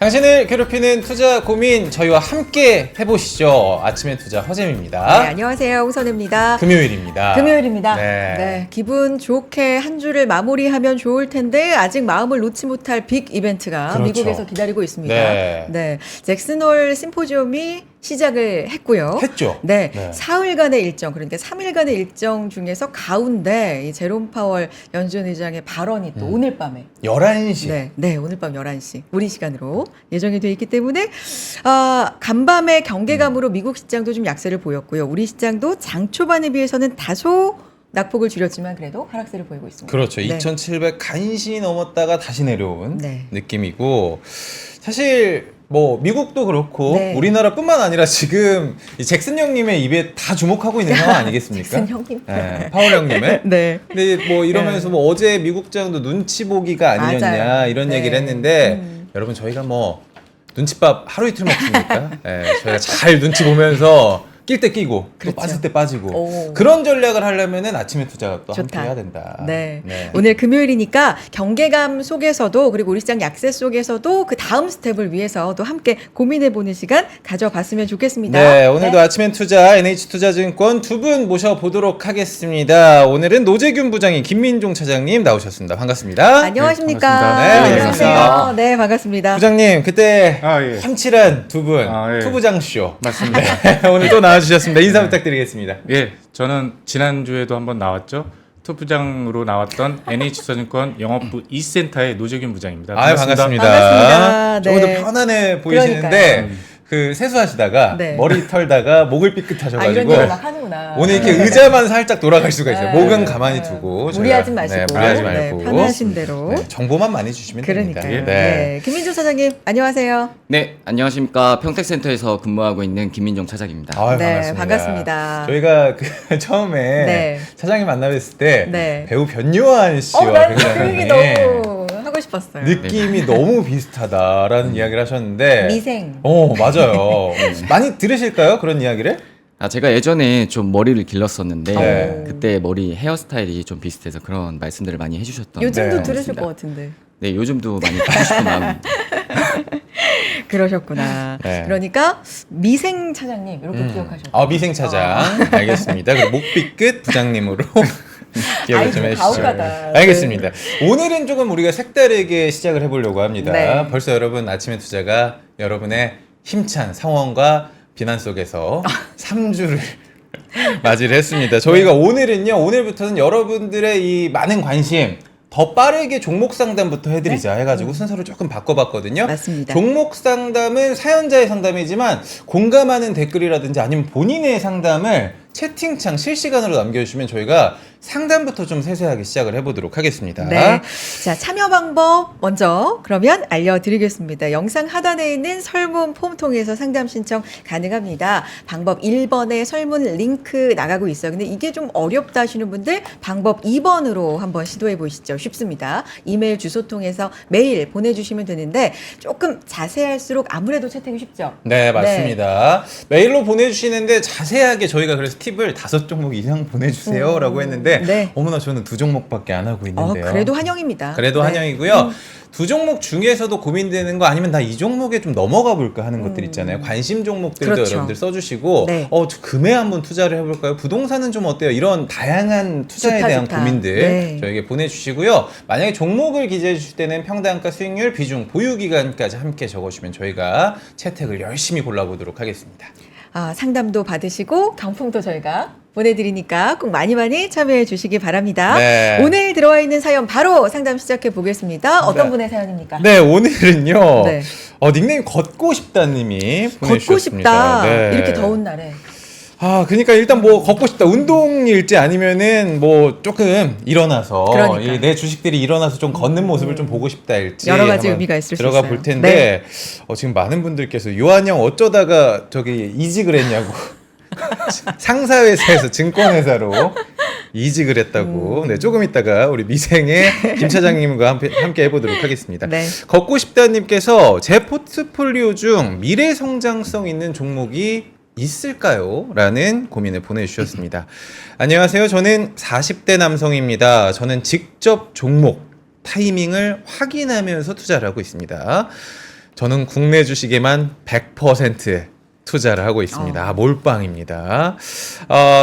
당신을 괴롭히는 투자 고민 저희와 함께 해보시죠. 아침의 투자 허잼입니다. 네, 안녕하세요. 홍선혜입니다. 금요일입니다. 네, 기분 좋게 한 주를 마무리하면 좋을 텐데 아직 마음을 놓지 못할 빅 이벤트가 그렇죠. 미국에서 기다리고 있습니다. 네. 잭슨홀 심포지엄이 시작을 했고요. 했죠. 네, 네. 사흘간의 일정, 그러니까 3일간의 일정 중에서 가운데 이 제롬 파월 연준 의장의 발언이 또 오늘 밤에 11시. 네, 오늘 밤 11시 우리 시간으로 예정이 돼 있기 때문에 간밤의 경계감으로 미국 시장도 좀 약세를 보였고요. 우리 시장도 장 초반에 비해서는 다소 낙폭을 줄였지만 그래도 하락세를 보이고 있습니다. 그렇죠. 네. 2700 간신히 넘었다가 다시 내려온 네. 느낌이고, 사실 뭐 미국도 그렇고 네. 우리나라뿐만 아니라 지금 이 잭슨 형님의 입에 다 주목하고 있는 상황 아니겠습니까? 잭슨 형님. 네, 파월 형님의. 네. 근데 뭐 이러면서 뭐 어제 미국장도 눈치 보기가 아니었냐 맞아요. 이런 네. 얘기를 했는데 여러분 저희가 뭐 눈칫밥 하루 이틀 먹습니까? 네, 저희가 잘 눈치 보면서 낄 때 끼고 그렇죠. 또 빠질 때 빠지고 오. 그런 전략을 하려면은 아침에 투자가 또 함께 좋다. 해야 된다. 네. 네. 오늘 금요일이니까 경계감 속에서도 그리고 우리 시장 약세 속에서도 그 다음 스텝을 위해서 또 함께 고민해보는 시간 가져봤으면 좋겠습니다. 네, 오늘도 아침엔 투자 NH투자증권 두 분 모셔보도록 하겠습니다. 오늘은 노재균 부장님, 김민종 차장님 나오셨습니다. 반갑습니다. 안녕하십니까? 반갑습니다. 네, 안녕하세요. 네, 반갑습니다. 부장님, 그때 예. 훤칠한 두 분, 예. 투부장쇼. 맞습니다. 오늘 또 나와주셨습니다. 인사 부탁드리겠습니다. 예, 저는 지난주에도 한번 나왔죠. 투부장으로 나왔던 NH투자증권 영업부 2센터의 노재균 부장입니다. 아유, 반갑습니다. 반갑습니다. 조금 네. 더 편안해 보이시는데, 그러니까요. 그 세수하시다가 네. 머리 털다가 목을 이런 삐끗하셔가지고 얘기 막 하는구나. 오늘 이렇게 의자만 살짝 돌아갈 수가 있어요. 네. 목은 가만히 두고 무리하지 저희가- 마시고, 네, 무리하지 네, 말고 편하신 대로. 네, 정보만 많이 주시면 그러니까요. 됩니다. 네. 김민종 사장님, 안녕하세요. 네, 안녕하십니까. 평택센터에서 근무하고 있는 김민종 차장입니다. 아유, 네, 반갑습니다. 반갑습니다. 저희가 그 처음에 네. 차장님 만나뵀을 때 네. 배우 변요한 씨와 난 그 굉장히 얘기 너무 하고 싶었어요. 느낌이 너무 비슷하다라는 이야기를 하셨는데 미생. 맞아요. 많이 들으실까요? 그런 이야기를? 제가 예전에 좀 머리를 길렀었는데 네. 그때 머리 헤어스타일이 좀 비슷해서 그런 말씀들을 많이 해주셨던 요즘도 네. 들으실 것 같은데. 네, 요즘도 많이 듣고 싶은 마음. 그러셨구나. 네. 그러니까 미생 차장님 이렇게 기억하셨죠. 미생 차장 알겠습니다. 그리고 목비끝 부장님으로 기억을 좀 아이고, 해주시죠. 가혹하다. 알겠습니다. 오늘은 조금 우리가 색다르게 시작을 해보려고 합니다. 네. 벌써 여러분 아침의 투자가 여러분의 힘찬 상황과 비난 속에서 3주를 맞이를 했습니다. 저희가 오늘부터는 여러분들의 이 많은 관심 더 빠르게 종목 상담부터 해드리자 해가지고 순서를 조금 바꿔봤거든요. 맞습니다. 종목 상담은 사연자의 상담이지만 공감하는 댓글이라든지 아니면 본인의 상담을 채팅창 실시간으로 남겨주시면 저희가 상담부터 좀 세세하게 시작을 해보도록 하겠습니다. 네. 자, 참여 방법 먼저 그러면 알려드리겠습니다. 영상 하단에 있는 설문 폼 통해서 상담 신청 가능합니다. 방법 1번에 설문 링크 나가고 있어요. 근데 이게 좀 어렵다 하시는 분들 방법 2번으로 한번 시도해 보시죠. 쉽습니다. 이메일 주소 통해서 메일 보내주시면 되는데 조금 자세할수록 아무래도 채택이 쉽죠. 네, 맞습니다. 메일로 보내주시는데 자세하게 저희가 그래서 팁을 5종목 이상 보내주세요라고 했는데 네. 어머나 저는 2종목밖에 안 하고 있는데요. 그래도 환영입니다. 그래도 네. 환영이고요. 2종목 중에서도 고민되는 거 아니면 나 이 종목에 좀 넘어가 볼까 하는 것들 있잖아요. 관심 종목들도 그렇죠. 여러분들 써주시고 네. 저 금에 한번 투자를 해볼까요? 부동산은 좀 어때요? 이런 다양한 투자에 좋다, 대한 좋다. 고민들 네. 저에게 보내주시고요. 만약에 종목을 기재해 주실 때는 평단가, 수익률, 비중, 보유기간까지 함께 적어주시면 저희가 채택을 열심히 골라보도록 하겠습니다. 상담도 받으시고 경품도 저희가 보내드리니까 꼭 많이 참여해 주시기 바랍니다. 네. 오늘 들어와 있는 사연 바로 상담 시작해 보겠습니다. 어떤 분의 사연입니까? 네, 오늘은요. 네. 닉네임 걷고 싶다님이 걷고 보내주셨습니다. 싶다. 네. 이렇게 더운 날에. 그러니까 일단 뭐 걷고 싶다. 운동일지 아니면은 뭐 조금 일어나서 그러니까. 내 주식들이 일어나서 좀 걷는 모습을 좀 보고 싶다일지 여러 가지 한번 의미가 있을 수 들어가 있어요. 볼 텐데 지금 많은 분들께서 요한 형 어쩌다가 저기 이직을 했냐고 상사회사에서 증권회사로 이직을 했다고. 네, 조금 있다가 우리 미생의 김 차장님과 함께 해보도록 하겠습니다. 네. 걷고 싶다님께서 제 포트폴리오 중 미래 성장성 있는 종목이 있을까요? 라는 고민을 보내주셨습니다. 안녕하세요. 저는 40대 남성입니다. 저는 직접 종목, 타이밍을 확인하면서 투자를 하고 있습니다. 저는 국내 주식에만 100% 투자를 하고 있습니다. 몰빵입니다.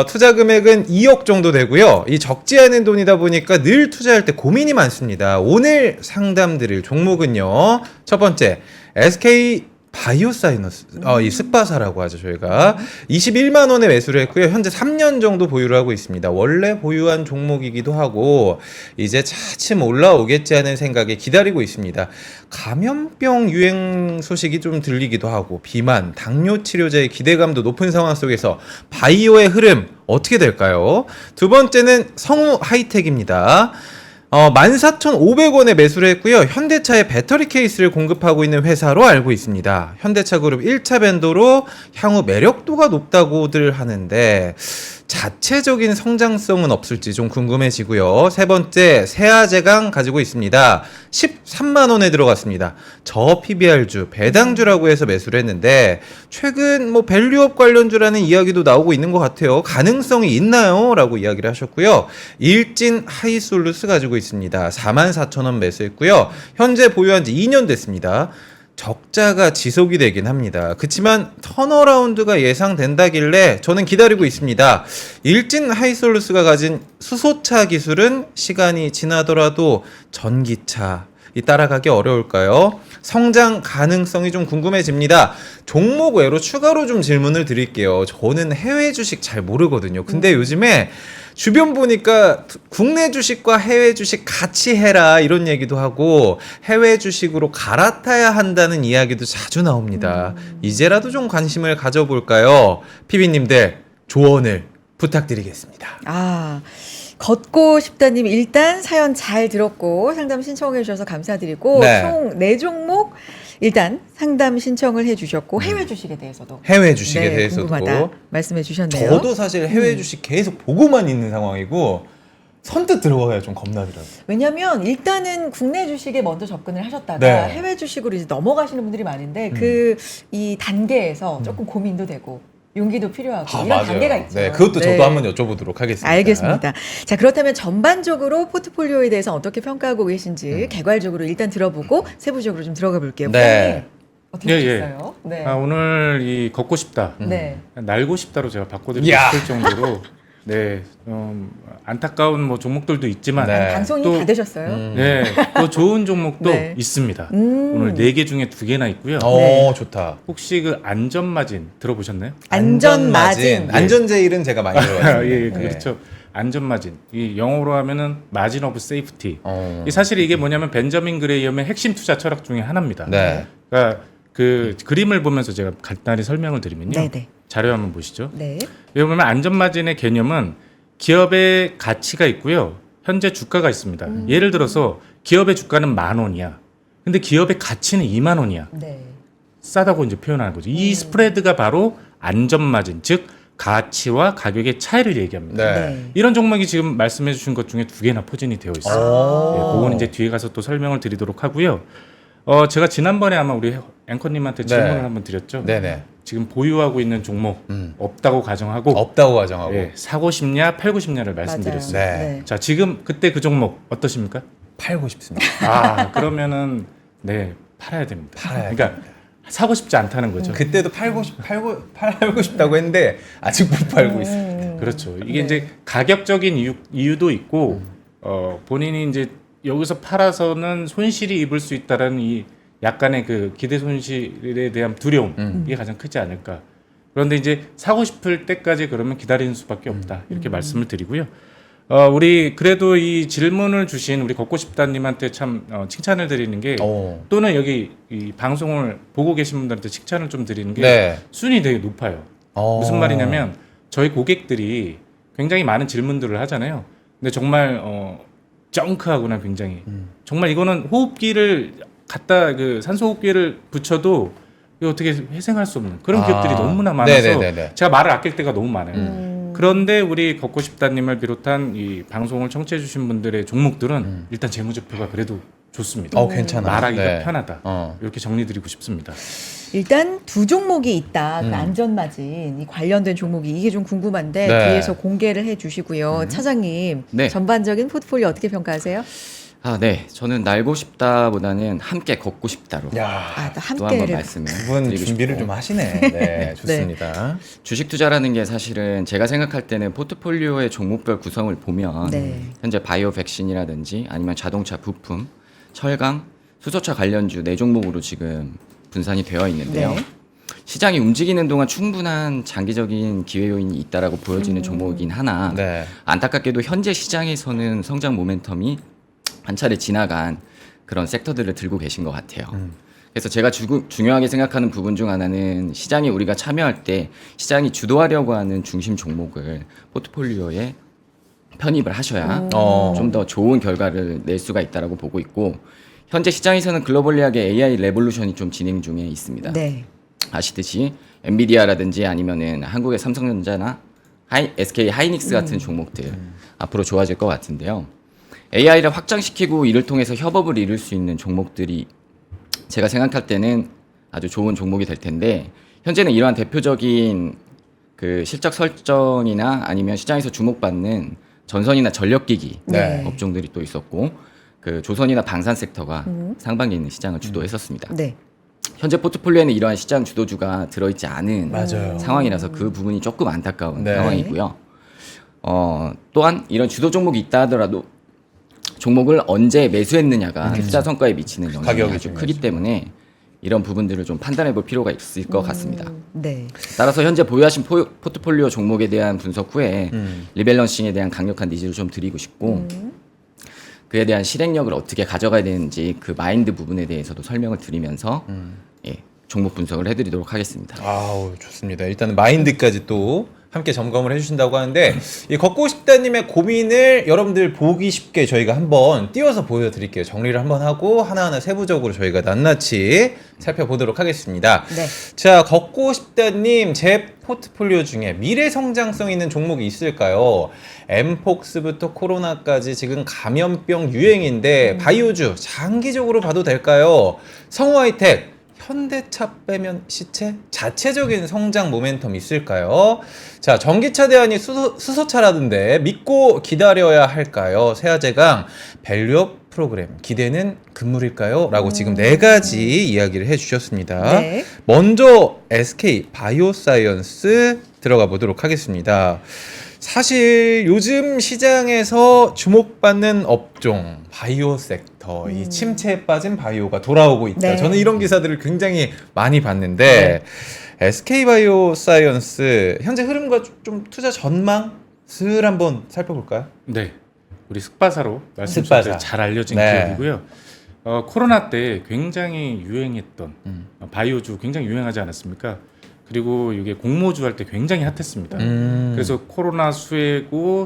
투자 금액은 2억 정도 되고요. 이 적지 않은 돈이다 보니까 늘 투자할 때 고민이 많습니다. 오늘 상담드릴 종목은요. 첫 번째, SK 바이오사이너스, 이 스파사라고 하죠, 저희가. 21만 원에 매수를 했고요. 현재 3년 정도 보유를 하고 있습니다. 원래 보유한 종목이기도 하고, 이제 차츰 올라오겠지 하는 생각에 기다리고 있습니다. 감염병 유행 소식이 좀 들리기도 하고, 비만, 당뇨 치료제의 기대감도 높은 상황 속에서 바이오의 흐름 어떻게 될까요? 두 번째는 성우 하이텍입니다. 14,500원에 매수를 했고요. 현대차의 배터리 케이스를 공급하고 있는 회사로 알고 있습니다. 현대차 그룹 1차 벤더로 향후 매력도가 높다고들 하는데 자체적인 성장성은 없을지 좀 궁금해지고요. 세 번째, 세아제강 가지고 있습니다. 13만 원에 들어갔습니다. 저 PBR주, 배당주라고 해서 매수를 했는데 최근 밸류업 관련주라는 이야기도 나오고 있는 것 같아요. 가능성이 있나요? 라고 이야기를 하셨고요. 일진 하이솔루스 가지고 있습니다. 44,000원 매수했고요. 현재 보유한 지 2년 됐습니다. 적자가 지속이 되긴 합니다. 그렇지만 턴어라운드가 예상된다길래 저는 기다리고 있습니다. 일진 하이솔루스가 가진 수소차 기술은 시간이 지나더라도 전기차 따라가기 어려울까요? 성장 가능성이 좀 궁금해집니다. 종목 외로 추가로 좀 질문을 드릴게요. 저는 해외 주식 잘 모르거든요. 근데 요즘에 주변 보니까 국내 주식과 해외 주식 같이 해라 이런 얘기도 하고 해외 주식으로 갈아타야 한다는 이야기도 자주 나옵니다. 이제라도 좀 관심을 가져볼까요? 피비님들 조언을 부탁드리겠습니다. 걷고 싶다님 일단 사연 잘 들었고 상담 신청해 주셔서 감사드리고 네. 총 4종목 일단 상담 신청을 해 주셨고 해외 주식에 대해서도 해외 주식에 대해서도 궁금하다 말씀해 주셨네요. 저도 사실 해외 주식 계속 보고만 있는 상황이고 선뜻 들어가야 좀 겁나더라고요. 왜냐면 일단은 국내 주식에 먼저 접근을 하셨다가 네. 해외 주식으로 이제 넘어가시는 분들이 많은데 이 단계에서 조금 고민도 되고 용기도 필요하고 이런 맞아요. 단계가 있죠. 네, 그것도 저도 한번 여쭤보도록 하겠습니다. 알겠습니다. 자, 그렇다면 전반적으로 포트폴리오에 대해서 어떻게 평가하고 계신지 개괄적으로 일단 들어보고 세부적으로 좀 들어가 볼게요. 네. 어떻게 예, 예. 하셨어요? 네. 오늘 이 걷고 싶다, 네. 날고 싶다로 제가 바꿔드리고 야. 싶을 정도로 네, 안타까운 종목들도 있지만 네. 방송이 또- 다 되셨어요? 네, 또 좋은 종목도 네. 있습니다. 음. 오늘 4개 중에 2개나 있고요. 네. 좋다. 혹시 그 안전마진 들어보셨나요? 안전마진. 안전제일은 제가 많이 들어봤습니다. 예, 네. 그렇죠. 안전마진. 이 영어로 하면은 마진 오브 세이프티. 어. 이 사실 이게 뭐냐면 벤저민 그레이엄의 핵심 투자 철학 중에 하나입니다. 네. 그러니까 그 그림을 보면서 제가 간단히 설명을 드리면요. 네네. 자료 한번 보시죠. 네. 여기 보면 안전마진의 개념은 기업의 가치가 있고요. 현재 주가가 있습니다. 예를 들어서 기업의 주가는 10,000원이야. 근데 기업의 가치는 20,000원이야. 네. 싸다고 이제 표현하는 거죠. 이 스프레드가 바로 안전마진, 즉 가치와 가격의 차이를 얘기합니다. 네. 이런 종목이 지금 말씀해 주신 것 중에 2개나 포진이 되어 있어요. 예, 그건 이제 뒤에 가서 또 설명을 드리도록 하고요. 제가 지난번에 아마 우리 앵커님한테 질문을 한번 드렸죠. 네네. 지금 보유하고 있는 종목 없다고 가정하고 없다고 가정하고. 예, 사고 싶냐 팔고 싶냐를 말씀드렸어요. 맞아요. 네. 자, 지금 그때 그 종목 어떠십니까? 팔고 싶습니다. 그러면은 네, 팔아야 됩니다. 팔아야 그러니까 사고 싶지 않다는 거죠. 그때도 팔고 싶다고 했는데 아직 못 팔고 있습니다. 그렇죠. 이게 네. 이제 가격적인 이유도 있고 본인이 이제 여기서 팔아서는 손실이 입을 수 있다라는 이 약간의 그 기대 손실에 대한 두려움 이게 가장 크지 않을까. 그런데 이제 사고 싶을 때까지 그러면 기다리는 수밖에 없다 이렇게 말씀을 드리고요. 우리 그래도 이 질문을 주신 우리 걷고 싶다님한테 참 칭찬을 드리는 게 또는 여기 이 방송을 보고 계신 분들한테 칭찬을 좀 드리는 게 네. 순위 되게 높아요. 무슨 말이냐면 저희 고객들이 굉장히 많은 질문들을 하잖아요. 근데 정말 쩡크하구나 굉장히 정말 이거는 호흡기를 갖다 그 산소 호흡기를 붙여도 이거 어떻게 회생할 수 없는 그런 기업들이 너무나 많아서 네네네네. 제가 말을 아낄 때가 너무 많아요. 그런데 우리 걷고 싶다님을 비롯한 이 방송을 청취해주신 분들의 종목들은 일단 재무제표가 그래도 좋습니다. 괜찮아. 말하기가 네. 편하다. 이렇게 정리드리고 싶습니다. 일단 두 종목이 있다. 그 음. 안전마진 이 관련된 종목이 이게 좀 궁금한데 네. 뒤에서 공개를 해주시고요. 차장님 네. 전반적인 포트폴리오 어떻게 평가하세요? 네. 저는 날고 싶다보다는 함께 걷고 싶다로 야, 또 또 한번 함께를 말씀을 두 분 드리고 준비를 싶고. 좀 하시네. 네, 좋습니다. 주식 투자라는 게 사실은 제가 생각할 때는 포트폴리오의 종목별 구성을 보면 네. 현재 바이오 백신이라든지 아니면 자동차 부품, 철강, 수소차 관련주 네 종목으로 지금 분산이 되어 있는데요. 네. 시장이 움직이는 동안 충분한 장기적인 기회 요인이 있다라고 보여지는 종목이긴 하나 네. 안타깝게도 현재 시장에서는 성장 모멘텀이 한 차례 지나간 그런 섹터들을 들고 계신 것 같아요. 그래서 제가 중요하게 생각하는 부분 중 하나는 시장에 우리가 참여할 때 시장이 주도하려고 하는 중심 종목을 포트폴리오에 편입을 하셔야 좀 더 좋은 결과를 낼 수가 있다라고 보고 있고 현재 시장에서는 글로벌리하게 AI 레볼루션이 좀 진행 중에 있습니다. 네. 아시듯이 엔비디아라든지 아니면은 한국의 삼성전자나 SK 하이닉스 같은 종목들 앞으로 좋아질 것 같은데요. AI를 확장시키고 이를 통해서 협업을 이룰 수 있는 종목들이 제가 생각할 때는 아주 좋은 종목이 될 텐데 현재는 이러한 대표적인 그 실적 설정이나 아니면 시장에서 주목받는 전선이나 전력기기 네. 업종들이 또 있었고 그 조선이나 방산 섹터가 상반기에 있는 시장을 주도했었습니다. 네. 현재 포트폴리오에는 이러한 시장 주도주가 들어있지 않은 맞아요. 상황이라서 그 부분이 조금 안타까운 네. 상황이고요. 또한 이런 주도 종목이 있다 하더라도 종목을 언제 매수했느냐가 투자 성과에 미치는 영향이 가격이 아주 중요하죠. 크기 때문에 이런 부분들을 좀 판단해 볼 필요가 있을 것 같습니다. 네. 따라서 현재 보유하신 포트폴리오 종목에 대한 분석 후에 리밸런싱에 대한 강력한 니즈를 좀 드리고 싶고 그에 대한 실행력을 어떻게 가져가야 되는지 그 마인드 부분에 대해서도 설명을 드리면서 예, 종목 분석을 해드리도록 하겠습니다. 아우, 좋습니다. 일단 마인드까지 또 함께 점검을 해주신다고 하는데 이 걷고 싶다님의 고민을 여러분들 보기 쉽게 저희가 한번 띄워서 보여드릴게요. 정리를 한번 하고 하나하나 세부적으로 저희가 낱낱이 살펴보도록 하겠습니다. 네. 자, 걷고 싶다님 제 포트폴리오 중에 미래 성장성 있는 종목이 있을까요? 엠폭스부터 코로나까지 지금 감염병 유행인데 바이오주 장기적으로 봐도 될까요? 성우하이텍 현대차 빼면 시체? 자체적인 성장 모멘텀 있을까요? 자, 전기차 대안이 수소차라던데 믿고 기다려야 할까요? 세아제강 밸류업 프로그램 기대는 금물일까요? 라고 지금 네 가지 이야기를 해주셨습니다. 네. 먼저 SK 바이오사이언스 들어가 보도록 하겠습니다. 사실 요즘 시장에서 주목받는 업종 바이오 섹터 이 침체에 빠진 바이오가 돌아오고 있다. 네. 저는 이런 기사들을 굉장히 많이 봤는데 SK 바이오사이언스 현재 흐름과 좀 투자 전망을 한번 살펴볼까요? 네, 우리 슥바사로 말씀하신 슥바사. 잘 알려진 네. 기업이고요. 코로나 때 굉장히 유행했던 바이오주 굉장히 유행하지 않았습니까? 그리고 이게 공모주 할 때 굉장히 핫했습니다. 그래서 코로나 수혜고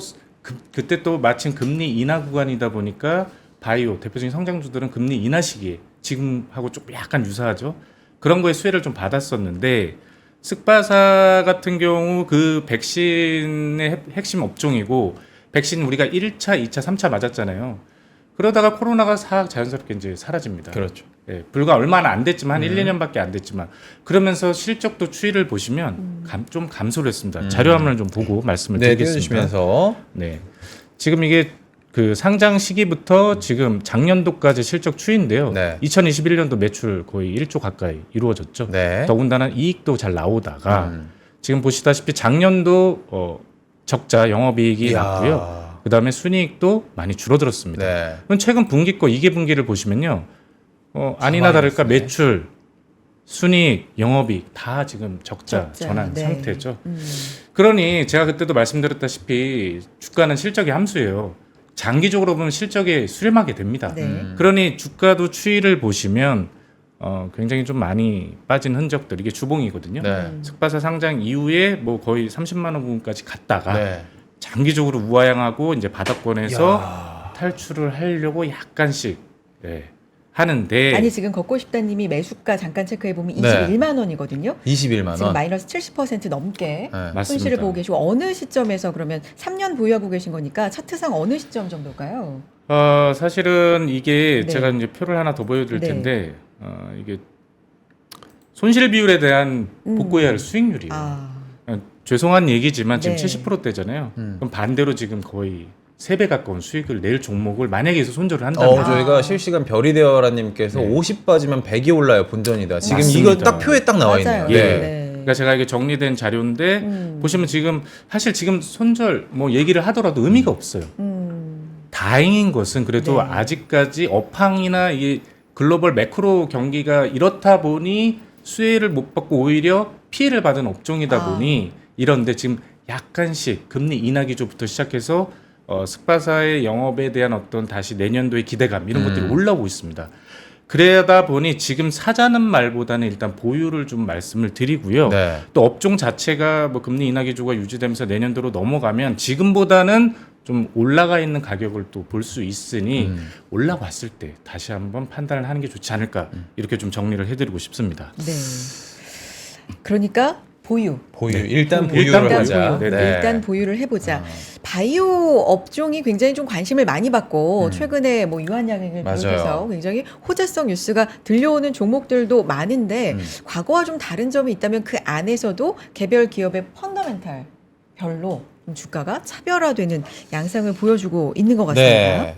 그때 또 마침 금리 인하 구간이다 보니까 바이오 대표적인 성장주들은 금리 인하 시기에 지금하고 좀 약간 유사하죠. 그런 거에 수혜를 좀 받았었는데 슥바사 같은 경우 그 백신의 핵심 업종이고 백신 우리가 1차, 2차, 3차 맞았잖아요. 그러다가 코로나가 자연스럽게 이제 사라집니다. 그렇죠. 예, 불과 얼마나 안 됐지만 한 1, 2년밖에 안 됐지만 그러면서 실적도 추이를 보시면 좀 감소를 했습니다. 자료화면을 좀 보고 말씀을 네, 드리겠습니다. 띄워주시면서 네. 지금 이게 그 상장 시기부터 지금 작년도까지 실적 추이인데요. 네. 2021년도 매출 거의 1조 가까이 이루어졌죠. 네. 더군다나 이익도 잘 나오다가 지금 보시다시피 작년도 적자 영업이익이 이야. 났고요. 그다음에 순이익도 많이 줄어들었습니다. 네. 그럼 최근 분기 거 2개 분기를 보시면요. 아니나 가만히 다를까 있으네. 매출, 순이익, 영업이익 다 지금 적자 전환 네. 상태죠. 그러니 제가 그때도 말씀드렸다시피 주가는 실적의 함수예요. 장기적으로 보면 실적에 수렴하게 됩니다. 네. 그러니 주가도 추이를 보시면 굉장히 좀 많이 빠진 흔적들 이게 주봉이거든요. 네. 슥바사 상장 이후에 뭐 거의 30만 원 부분까지 갔다가 네. 장기적으로 우하향하고 이제 바닥권에서 이야. 탈출을 하려고 약간씩 하는데 아니 지금 걷고 싶다님이 매수가 잠깐 체크해 보면 네. 21만 원이거든요. 21만 지금 원. 마이너스 70% 넘게 네. 맞습니다. 손실을 보고 계시고 어느 시점에서 그러면 3년 보유하고 계신 거니까 차트상 어느 시점 정도일까요? 사실은 이게 네. 제가 이제 표를 하나 더 보여드릴 네. 텐데 이게 손실 비율에 대한 복구해야 할 수익률이에요. 죄송한 얘기지만 지금 네. 70%대잖아요. 그럼 반대로 지금 거의 3배 가까운 수익을 낼 종목을 만약에 여기서 손절을 한다면 저희가 실시간 별이되어라님께서 네. 50 빠지면 100이 올라요 본전이다. 지금 맞습니다. 이거 딱 표에 딱 나와 있네요. 맞아요. 예. 네. 그러니까 제가 이게 정리된 자료인데 보시면 지금 사실 지금 손절 뭐 얘기를 하더라도 의미가 없어요. 다행인 것은 그래도 네. 아직까지 업황이나 이 글로벌 매크로 경기가 이렇다 보니 수혜를 못 받고 오히려 피해를 받은 업종이다 보니 이런데 지금 약간씩 금리 인하 기조부터 시작해서 스파사의 영업에 대한 어떤 다시 내년도의 기대감 이런 것들이 올라오고 있습니다. 그러다 보니 지금 사자는 말보다는 일단 보유를 좀 말씀을 드리고요. 네. 또 업종 자체가 뭐 금리 인하 기조가 유지되면서 내년도로 넘어가면 지금보다는 좀 올라가 있는 가격을 또 볼 수 있으니 올라왔을 때 다시 한번 판단을 하는 게 좋지 않을까 이렇게 좀 정리를 해드리고 싶습니다. 네. 그러니까 보유. 보유. 네. 일단 보유를 일단 하자. 보유. 네. 일단 보유를 해보자. 바이오 업종이 굉장히 좀 관심을 많이 받고 최근에 뭐 유한양행을 맞아요. 비롯해서 굉장히 호재성 뉴스가 들려오는 종목들도 많은데 과거와 좀 다른 점이 있다면 그 안에서도 개별 기업의 펀더멘탈 별로 좀 주가가 차별화되는 양상을 보여주고 있는 것 같습니다. 네.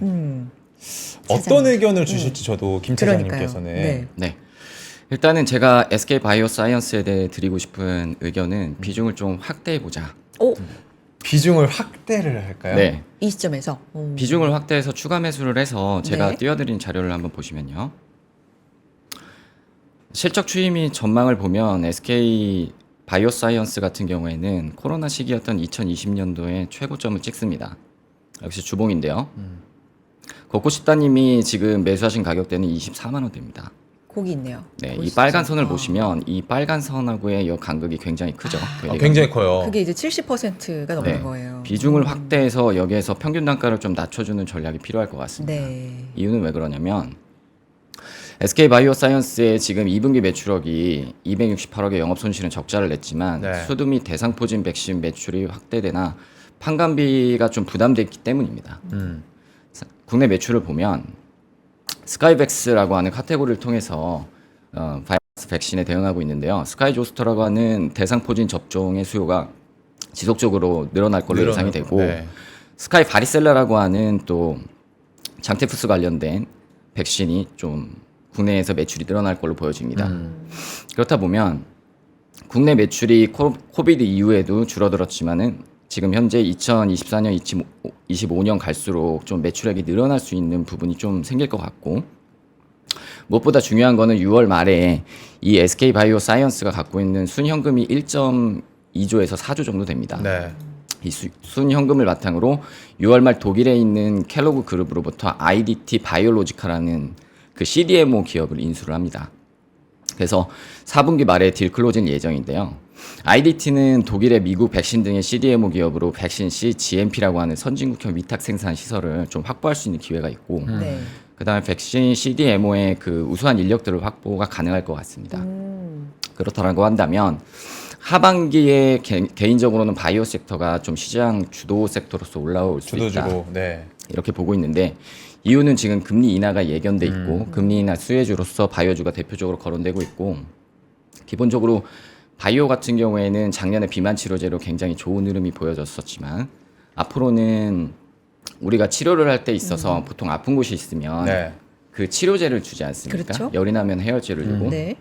어떤 사장님. 의견을 주실지 저도 김 차장님께서는 네. 네. 일단은 제가 SK 바이오사이언스에 대해 드리고 싶은 의견은 비중을 좀 확대해 보자. 오, 비중을 확대를 할까요? 네. 이 시점에서 비중을 확대해서 추가 매수를 해서 제가 네. 띄워드린 자료를 한번 보시면요. 실적 추이및 전망을 보면 SK 바이오사이언스 같은 경우에는 코로나 시기였던 2020년도에 최고점을 찍습니다. 역시 주봉인데요. 걷고 싶다님이 지금 매수하신 가격대는 24만 원대입니다. 곡이 있네요. 네, 이 보시죠. 빨간 선을 보시면 이 빨간 선하고의 이 간극이 굉장히 크죠. 굉장히 커요. 그게 이제 70%가 넘는 네. 거예요. 비중을 확대해서 여기에서 평균 단가를 좀 낮춰주는 전략이 필요할 것 같습니다. 네. 이유는 왜 그러냐면 SK 바이오사이언스의 지금 2분기 매출액이 268억의 영업 손실은 적자를 냈지만 네. 수두 및 대상포진 백신 매출이 확대되나 판관비가 좀 부담됐기 때문입니다. 국내 매출을 보면 스카이백스라고 하는 카테고리를 통해서 바이러스 백신에 대응하고 있는데요. 스카이조스터라고 하는 대상포진 접종의 수요가 지속적으로 늘어날 걸로 예상이 되고 네. 스카이 바리셀라라고 하는 또 장테푸스 관련된 백신이 좀 국내에서 매출이 늘어날 걸로 보여집니다. 그렇다 보면 국내 매출이 코비드 이후에도 줄어들었지만은 지금 현재 2024년, 2025년 갈수록 좀 매출액이 늘어날 수 있는 부분이 좀 생길 것 같고 무엇보다 중요한 거는 6월 말에 이 SK 바이오사이언스가 갖고 있는 순현금이 1.2조에서 4조 정도 됩니다. 네. 이 순현금을 바탕으로 6월 말 독일에 있는 켈로그 그룹으로부터 IDT 바이오로지카라는 그 CDMO 기업을 인수를 합니다. 그래서 4분기 말에 딜 클로징 예정인데요. IDT는 독일의 미국 백신 등의 CDMO 기업으로 백신 C GMP라고 하는 선진국형 위탁 생산 시설을 좀 확보할 수 있는 기회가 있고 네. 그다음에 백신 CDMO의 그 우수한 인력들을 확보가 가능할 것 같습니다. 그렇다라고 한다면 하반기에 개인적으로는 바이오 섹터가 좀 시장 주도 섹터로서 올라올 수 있다. 주도주로. 네. 이렇게 보고 있는데 이유는 지금 금리 인하가 예견돼 있고 금리 인하 수혜주로서 바이오주가 대표적으로 거론되고 있고 기본적으로 바이오 같은 경우에는 작년에 비만 치료제로 굉장히 좋은 흐름이 보여졌었지만 앞으로는 우리가 치료를 할 때 있어서 보통 아픈 곳이 있으면 네. 그 치료제를 주지 않습니까? 그렇죠. 열이 나면 해열제를 주고 네.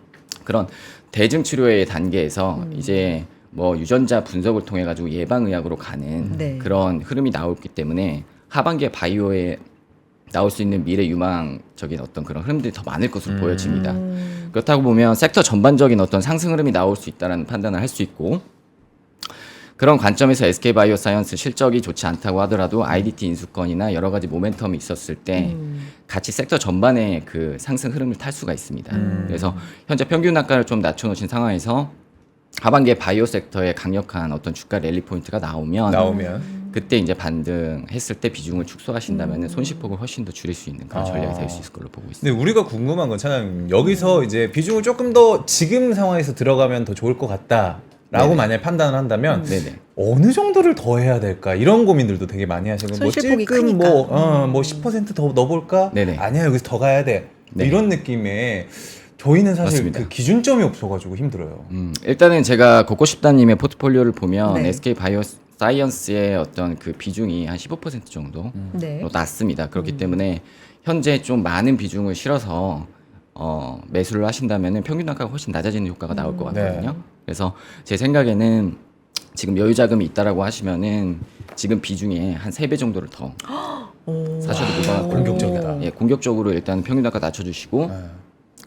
그런 대증 치료의 단계에서 이제 뭐 유전자 분석을 통해 가지고 예방 의학으로 가는 네. 그런 흐름이 나오기 때문에 하반기에 바이오에 나올 수 있는 미래 유망적인 어떤 그런 흐름들이 더 많을 것으로 보여집니다. 그렇다고 보면 섹터 전반적인 어떤 상승 흐름이 나올 수 있다는 판단을 할 수 있고 그런 관점에서 SK 바이오사이언스 실적이 좋지 않다고 하더라도 IDT 인수권이나 여러 가지 모멘텀이 있었을 때 같이 섹터 전반의 그 상승 흐름을 탈 수가 있습니다. 그래서 현재 평균 단가를 좀 낮춰놓으신 상황에서 하반기에 바이오 섹터에 강력한 어떤 주가 랠리 포인트가 나오면 그때 이제 반등했을 때 비중을 축소하신다면 손실폭을 훨씬 더 줄일 수 있는 그런 전략이 될 수 있을 걸로 보고 있습니다. 근데 우리가 궁금한 건 차장님 여기서 이제 비중을 조금 더 지금 상황에서 들어가면 더 좋을 것 같다라고 네네. 만약에 판단을 한다면 네네. 어느 정도를 더 해야 될까 이런 고민들도 되게 많이 하시고 뭐 손실폭이 찔끔 크니까. 뭐 10%더 넣어볼까? 네네. 아니야 여기서 더 가야 돼. 네. 이런 느낌에 저희는 사실 맞습니다. 그 기준점이 없어가지고 힘들어요. 일단은 제가 고고십다님의 포트폴리오를 보면 네. SK 바이오사이언스의 어떤 그 비중이 한 15% 정도로 네. 낮습니다. 그렇기 때문에 현재 좀 많은 비중을 실어서 매수를 하신다면 평균 단가가 훨씬 낮아지는 효과가 나올 것 같거든요. 네. 그래서 제 생각에는 지금 여유 자금이 있다라고 하시면은 지금 비중에 한 3배 정도를 더 사셔도 무방할 걸로 공격적이다. 예, 공격적으로 일단 평균 단가 낮춰주시고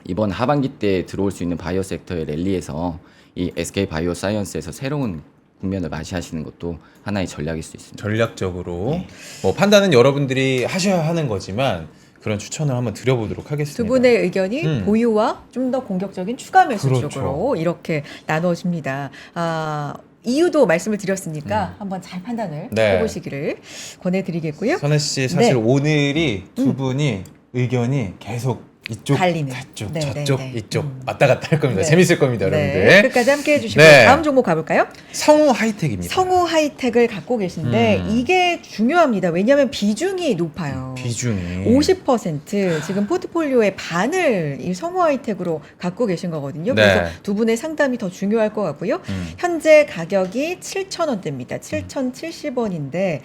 이번 하반기 때 들어올 수 있는 바이오 섹터의 랠리에서 이 SK 바이오 사이언스에서 새로운 국면을 맞이하시는 것도 하나의 전략일 수 있습니다. 전략적으로 뭐 판단은 여러분들이 하셔야 하는 거지만 그런 추천을 한번 드려보도록 하겠습니다. 두 분의 의견이 보유와 좀 더 공격적인 추가 매수 그렇죠. 쪽으로 이렇게 나눠집니다. 이유도 말씀을 드렸으니까 한번 잘 판단을 네. 해보시기를 권해드리겠고요. 선혜 씨 사실 네. 오늘이 두 분이 의견이 계속 이쪽, 갈리는. 저쪽, 네, 저쪽, 네, 네. 이쪽 왔다 갔다 할 겁니다. 네. 재밌을 겁니다, 네, 여러분들. 끝까지 함께 해주시고 네. 다음 종목 가볼까요? 성우 하이텍입니다. 성우 하이텍을 갖고 계신데 이게 중요합니다. 왜냐하면 비중이 높아요. 비중이 50% 지금 포트폴리오의 반을 이 성우 하이텍으로 갖고 계신 거거든요. 네. 그래서 두 분의 상담이 더 중요할 것 같고요. 현재 가격이 7,000원대입니다. 7,070원인데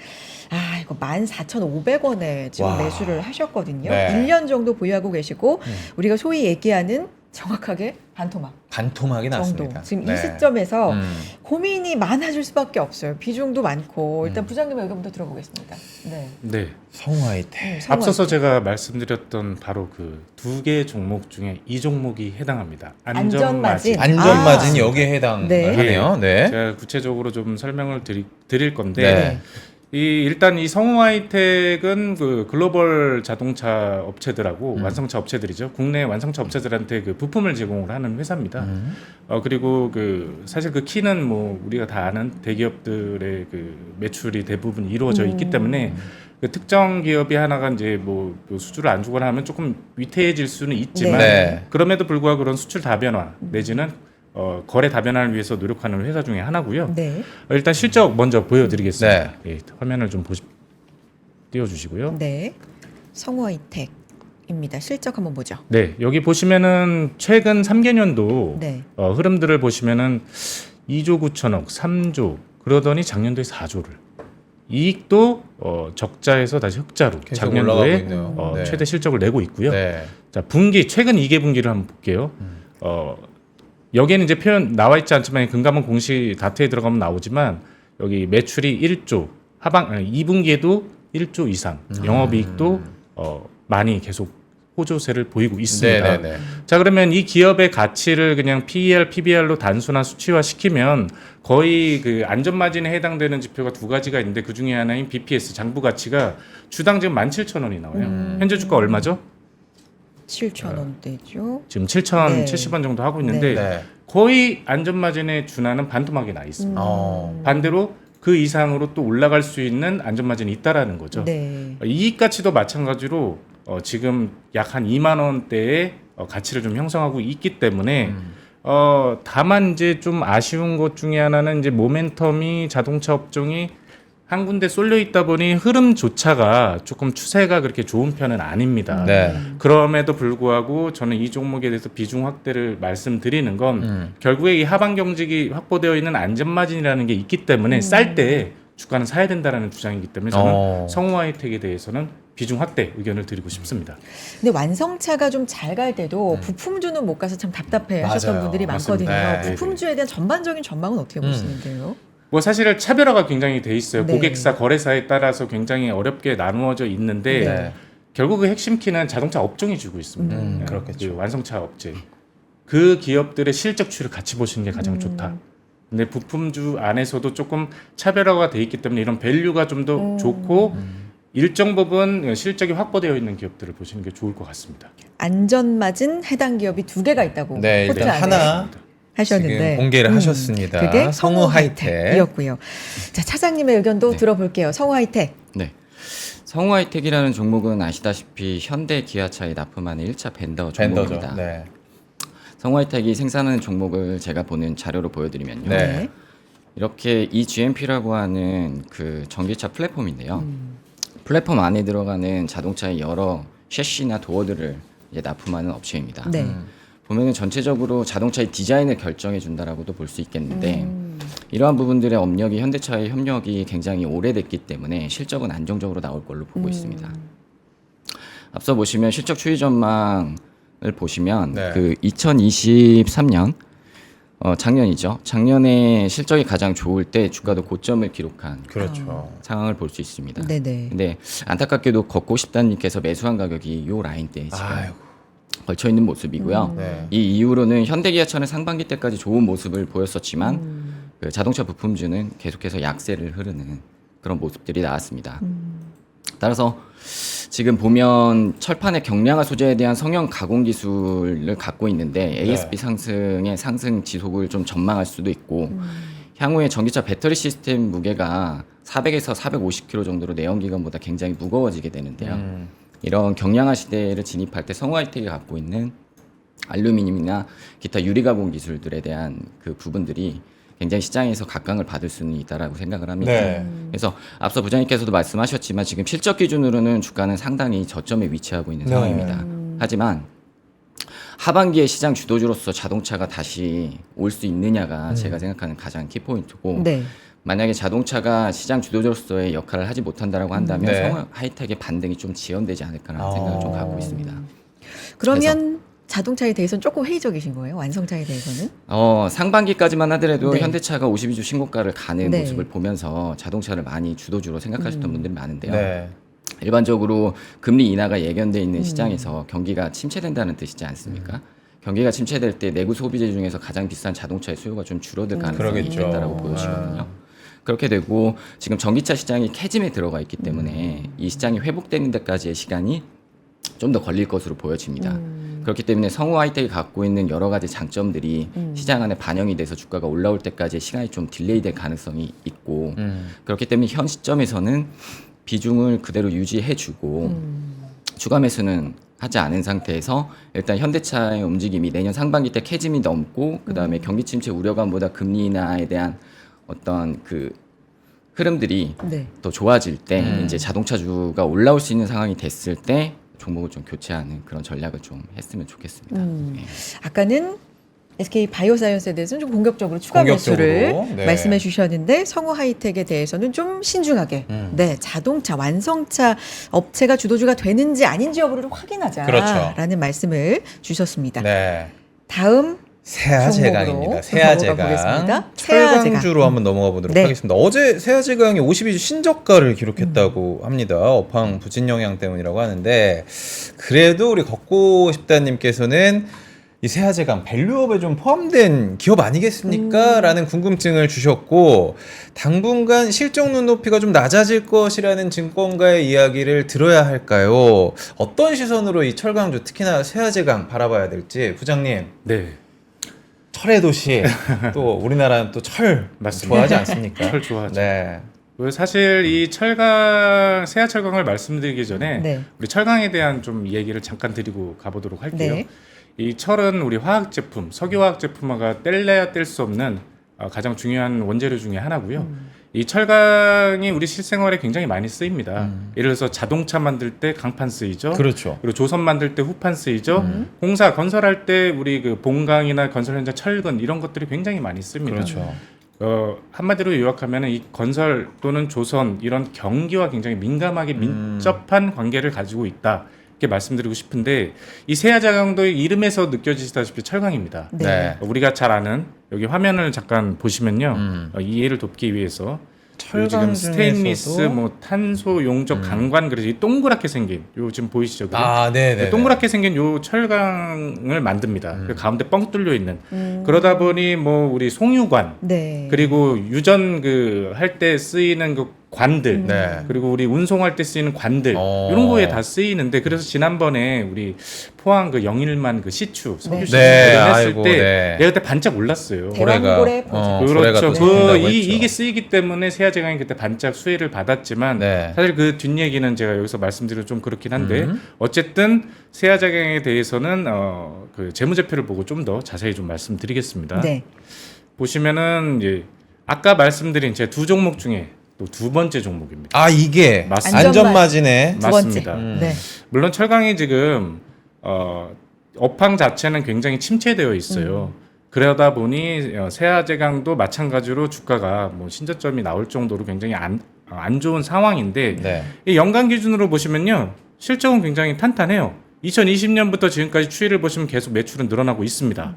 이거 14,500원에 지금 와. 매수를 하셨거든요. 네. 1년 정도 보유하고 계시고 우리가 소위 얘기하는 정확하게 반토막 반토막이 정도. 났습니다. 지금 네. 이 시점에서 음. 고민이 많아질 수밖에 없어요. 비중도 많고 일단 부장님의 의견부터 들어보겠습니다. 네. 네. 성우 하이텍. 성우 앞서서 하이텍. 제가 말씀드렸던 바로 그 두 개 종목 중에 이 종목이 해당합니다. 안전마진. 안전마진이 여기에 해당하네요. 네. 제가 구체적으로 좀 설명을 드릴 건데 네. 일단 이 성우 하이텍은 그 글로벌 자동차 업체들하고 완성차 업체들이죠. 국내 완성차 업체들한테 그 부품을 제공을 하는 회사입니다. 그리고 그 사실 그 키는 뭐 우리가 다 아는 대기업들의 그 매출이 대부분 이루어져 있기 때문에 그 특정 기업이 하나가 이제 뭐 수주를 안 주거나 하면 조금 위태해질 수는 있지만 네. 그럼에도 불구하고 그런 수출 다변화 내지는 거래 다변화를 위해서 노력하는 회사 중에 하나고요. 네. 일단 실적 먼저 보여드리겠습니다. 예, 화면을 좀 띄워주시고요. 네. 성우 하이텍입니다. 실적 한번 보죠. 네, 여기 보시면은 최근 3개년도 네. 흐름들을 보시면은 2조 9천억, 3조 그러더니 작년도에 4조를 이익도 적자에서 다시 흑자로 계속 올라가고 작년도에 있네요. 네. 최대 실적을 내고 있고요. 네. 자, 분기 최근 2개 분기를 한번 볼게요. 여기에는 이제 표현 나와 있지 않지만 금감원 공시 다트에 들어가면 나오지만 여기 매출이 1조, 2분기에도 1조 이상, 영업이익도 많이 계속 호조세를 보이고 있습니다. 네네네. 자, 그러면 이 기업의 가치를 그냥 PER, PBR로 단순화 수치화 시키면 거의 그 안전마진에 해당되는 지표가 두 가지가 있는데 그 중에 하나인 BPS 장부 가치가 주당 지금 17,000원이 나와요. 현재 주가 얼마죠? 7,000원대죠. 지금 7,070원 정도 하고 있는데 네. 거의 안전마진에 준하는 반토막이 나 있습니다. 반대로 그 이상으로 또 올라갈 수 있는 안전마진이 있다라는 거죠. 네. 이익 가치도 마찬가지로 지금 약 한 2만 원대의 가치를 좀 형성하고 있기 때문에 다만 이제 좀 아쉬운 것 중에 하나는 이제 모멘텀이 자동차 업종이 한 군데 쏠려 있다 보니 흐름조차가 조금 추세가 그렇게 좋은 편은 아닙니다. 네. 그럼에도 불구하고 저는 이 종목에 대해서 비중 확대를 말씀드리는 건 결국에 이 하반 경직이 확보되어 있는 안전마진이라는 게 있기 때문에 쌀 때 주가는 사야 된다라는 주장이기 때문에 저는 성우 하이텍에 대해서는 비중 확대 의견을 드리고 싶습니다. 근데 완성차가 좀 잘 갈 때도 부품주는 못 가서 참 답답해 하셨던 맞아요. 분들이 많거든요. 맞습니다. 네. 부품주에 대한 전반적인 전망은 어떻게 보시는데요? 뭐 사실 차별화가 굉장히 돼 있어요. 네. 고객사, 거래사에 따라서 굉장히 어렵게 나누어져 있는데 네. 결국 그 핵심 키는 자동차 업종이 주고 있습니다. 그렇겠죠. 그 완성차 업체. 그 기업들의 실적치를 같이 보시는 게 가장 좋다. 근데 부품주 안에서도 조금 차별화가 돼 있기 때문에 이런 밸류가 좀 더 좋고 일정 부분 실적이 확보되어 있는 기업들을 보시는 게 좋을 것 같습니다. 안전마진 해당 기업이 두 개가 있다고. 네, 포트 일단 안에. 하나 하셨는데 지금 공개를 하셨습니다. 그게 성우 하이텍. 하이텍이었고요. 자, 차장님의 의견도 네. 들어볼게요. 성우 하이텍. 네. 성우 하이텍이라는 종목은 아시다시피 현대 기아차에 납품하는 1차 벤더 종목입니다. 밴더죠. 네. 성우 하이텍이 생산하는 종목을 제가 보는 자료로 보여드리면요. 네. 이렇게 이 GMP라고 하는 그 전기차 플랫폼인데요. 플랫폼 안에 들어가는 자동차의 여러 셰시나 도어들을 이제 납품하는 업체입니다. 네. 보면은 전체적으로 자동차의 디자인을 결정해 준다라고도 볼 수 있겠는데 이러한 부분들의 업력이 현대차의 협력이 굉장히 오래됐기 때문에 실적은 안정적으로 나올 걸로 보고 있습니다. 앞서 보시면 실적 추이 전망을 보시면 네. 그 2023년 작년이죠. 작년에 실적이 가장 좋을 때 주가도 고점을 기록한 그렇죠. 상황을 볼 수 있습니다. 네네. 근데 안타깝게도 걷고 싶다님께서 매수한 가격이 요 라인대에 지금 아이고. 걸쳐 있는 모습이고요. 네. 이 이후로는 현대기아차는 상반기 때까지 좋은 모습을 보였었지만 그 자동차 부품주는 계속해서 약세를 흐르는 그런 모습들이 나왔습니다. 따라서 지금 보면 철판의 경량화 소재에 대한 성형 가공 기술을 갖고 있는데 ASP 상승의 상승 지속을 좀 전망할 수도 있고 향후에 전기차 배터리 시스템 무게가 400에서 450kg 정도로 내연기관보다 굉장히 무거워지게 되는데요. 이런 경량화 시대를 진입할 때 성우 하이텍이 갖고 있는 알루미늄이나 기타 유리 가공 기술들에 대한 그 부분들이 굉장히 시장에서 각광을 받을 수는 있다라고 생각을 합니다. 네. 그래서 앞서 부장님께서도 말씀하셨지만 지금 실적 기준으로는 주가는 상당히 저점에 위치하고 있는 네. 상황입니다. 하지만 하반기에 시장 주도주로서 자동차가 다시 올 수 있느냐가 제가 생각하는 가장 키포인트고 네. 만약에 자동차가 시장 주도주로서의 역할을 하지 못한다라고 한다면 네. 성우 하이텍의 반등이 좀 지연되지 않을까라는 생각을 좀 갖고 있습니다. 그러면 자동차에 대해서는 조금 회의적이신 거예요? 완성차에 대해서는? 상반기까지만 하더라도 네. 현대차가 52주 신고가를 가는 네. 모습을 보면서 자동차를 많이 주도주로 생각하셨던 분들이 많은데요. 네. 일반적으로 금리 인하가 예견돼 있는 시장에서 경기가 침체된다는 뜻이지 않습니까? 경기가 침체될 때 내구 소비재 중에서 가장 비싼 자동차의 수요가 좀 줄어들 가능성이 그러겠죠. 있다라고 보여지거든요. 그렇게 되고 지금 전기차 시장이 캐즘에 들어가 있기 때문에 이 시장이 회복되는 데까지의 시간이 좀 더 걸릴 것으로 보여집니다. 그렇기 때문에 성우 하이텍이 갖고 있는 여러 가지 장점들이 시장 안에 반영이 돼서 주가가 올라올 때까지의 시간이 좀 딜레이될 가능성이 있고 그렇기 때문에 현 시점에서는 비중을 그대로 유지해주고 추가 매수는 하지 않은 상태에서 일단 현대차의 움직임이 내년 상반기 때 캐즘이 넘고 그 다음에 경기 침체 우려감보다 금리 인하에 대한 어떤 그 흐름들이 네. 더 좋아질 때 이제 자동차주가 올라올 수 있는 상황이 됐을 때 종목을 좀 교체하는 그런 전략을 좀 했으면 좋겠습니다. 네. 아까는 SK 바이오사이언스에 대해서는 좀 공격적으로 추가 공격적으로, 매수를 네. 말씀해 주셨는데 성우 하이텍에 대해서는 좀 신중하게 네 자동차 완성차 업체가 주도주가 되는지 아닌지 여부를 좀 확인하자라는 그렇죠. 말씀을 주셨습니다. 네. 다음 세아제강입니다. 종목으로 세아제강. 넘어가 보겠습니다. 세아제강. 철강주로 한번 넘어가 보도록 네. 하겠습니다. 어제 세아제강이 52주 신저가를 기록했다고 합니다. 업황 부진 영향 때문이라고 하는데 그래도 우리 걷고 싶다님께서는 이 세아제강 밸류업에 좀 포함된 기업 아니겠습니까? 라는 궁금증을 주셨고 당분간 실적 눈높이가 좀 낮아질 것이라는 증권가의 이야기를 들어야 할까요? 어떤 시선으로 이 철강주 특히나 세아제강 바라봐야 될지 부장님. 네. 철의 도시 또 우리나라는 또 철 맞습니다. 좋아하지 않습니까? 철 좋아하죠. 네. 사실 이 철강 세아철강을 말씀드리기 전에 네. 우리 철강에 대한 좀 얘기를 잠깐 드리고 가보도록 할게요. 네. 이 철은 우리 화학 제품, 석유화학 제품과 뗄래야 뗄 수 없는 가장 중요한 원재료 중에 하나고요. 이 철강이 우리 실생활에 굉장히 많이 쓰입니다. 예를 들어서 자동차 만들 때 강판 쓰이죠. 그렇죠. 그리고 조선 만들 때 후판 쓰이죠. 공사 건설할 때 우리 그 본강이나 건설 현장 철근 이런 것들이 굉장히 많이 씁니다. 그렇죠. 한마디로 요약하면 이 건설 또는 조선 이런 경기와 굉장히 민감하게 밀접한 관계를 가지고 있다. 이렇게 말씀드리고 싶은데 이 세아제강도 이름에서 느껴지시다시피 철강입니다. 네. 우리가 잘 아는 여기 화면을 잠깐 보시면요. 이해를 돕기 위해서 요 지금 스테인리스, 뭐 탄소 용접 강관 그래서 이 동그랗게 생긴 요 지금 보이시죠? 그죠? 아, 네, 동그랗게 생긴 요 철강을 만듭니다. 그 가운데 뻥 뚫려 있는. 그러다 보니 뭐 우리 송유관 네. 그리고 유전 그 할 때 쓰이는 그 관들 네. 그리고 우리 운송할 때 쓰이는 관들 어. 이런 거에 다 쓰이는데 그래서 지난번에 우리 포항 그 영일만 그 시추 석유 시추 네, 했을 아이고, 때 네. 내가 그때 반짝 올랐어요. 대왕고래 고래가 그렇죠. 또 생긴다고 했죠. 이게 쓰이기 때문에 세아제강이 그때 반짝 수혜를 받았지만 네. 사실 그 뒷얘기는 제가 여기서 말씀드리면 좀 그렇긴 한데 어쨌든 세아제강에 대해서는 그 재무제표를 보고 좀 더 자세히 좀 말씀드리겠습니다. 네. 보시면은 이제 아까 말씀드린 제 두 종목 중에 또 두 번째 종목입니다. 아 이게 맞습니다. 안전마진에 두 번째. 맞습니다. 네. 물론 철강이 지금 업황 자체는 굉장히 침체되어 있어요. 그러다 보니 세아제강도 마찬가지로 주가가 뭐 신저점이 나올 정도로 굉장히 안 좋은 상황인데 네. 이 연간 기준으로 보시면요 실적은 굉장히 탄탄해요. 2020년부터 지금까지 추이를 보시면 계속 매출은 늘어나고 있습니다.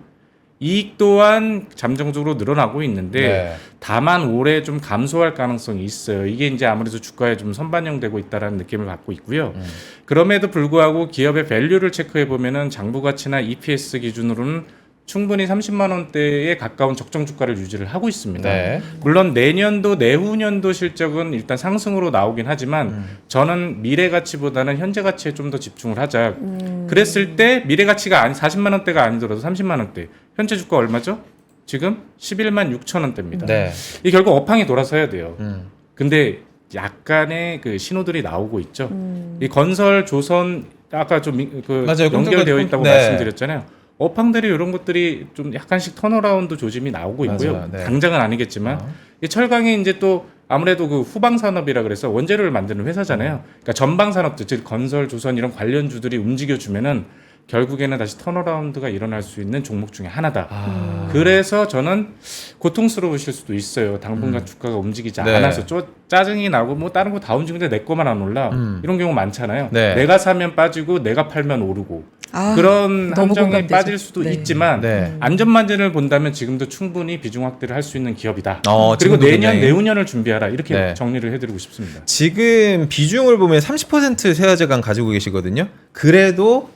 이익 또한 잠정적으로 늘어나고 있는데 네. 다만 올해 좀 감소할 가능성이 있어요. 이게 이제 아무래도 주가에 좀 선반영되고 있다라는 느낌을 받고 있고요. 그럼에도 불구하고 기업의 밸류를 체크해 보면은 장부 가치나 EPS 기준으로는 충분히 30만 원대에 가까운 적정 주가를 유지를 하고 있습니다. 네. 물론 내년도 내후년도 실적은 일단 상승으로 나오긴 하지만 저는 미래 가치보다는 현재 가치에 좀 더 집중을 하자. 그랬을 때 미래 가치가 40만 원대가 아니더라도 30만 원대. 현재 주가 얼마죠? 지금 11만 6천 원대입니다. 네. 이 결국 업황이 돌아서야 돼요. 음. 근데 약간의 그 신호들이 나오고 있죠. 이 건설 조선 아까 좀 그 맞아요. 연결되어 있다고 네. 말씀드렸잖아요. 업황들이 이런 것들이 좀 약간씩 턴어라운드 조짐이 나오고 있고요. 맞아요. 네. 당장은 아니겠지만 이 철강이 이제 또 아무래도 그 후방 산업이라 그래서 원재료를 만드는 회사잖아요. 그러니까 전방 산업들 즉 건설, 조선 이런 관련주들이 움직여 주면은 결국에는 다시 턴어라운드가 일어날 수 있는 종목 중에 하나다. 그래서 저는 고통스러우실 수도 있어요. 당분간 주가가 움직이지 네. 않아서 짜증이 나고 뭐 다른 거 다 움직이는데 내 거만 안 올라. 이런 경우 많잖아요. 네. 내가 사면 빠지고 내가 팔면 오르고. 아, 그런 너무 함정에 공감되죠. 빠질 수도 네. 있지만 네. 안전마진을 본다면 지금도 충분히 비중 확대를 할 수 있는 기업이다. 그리고 지금도 내년, 굉장히- 내후년을 준비하라. 이렇게 네. 정리를 해드리고 싶습니다. 지금 비중을 보면 30% 세아제강 가지고 계시거든요. 그래도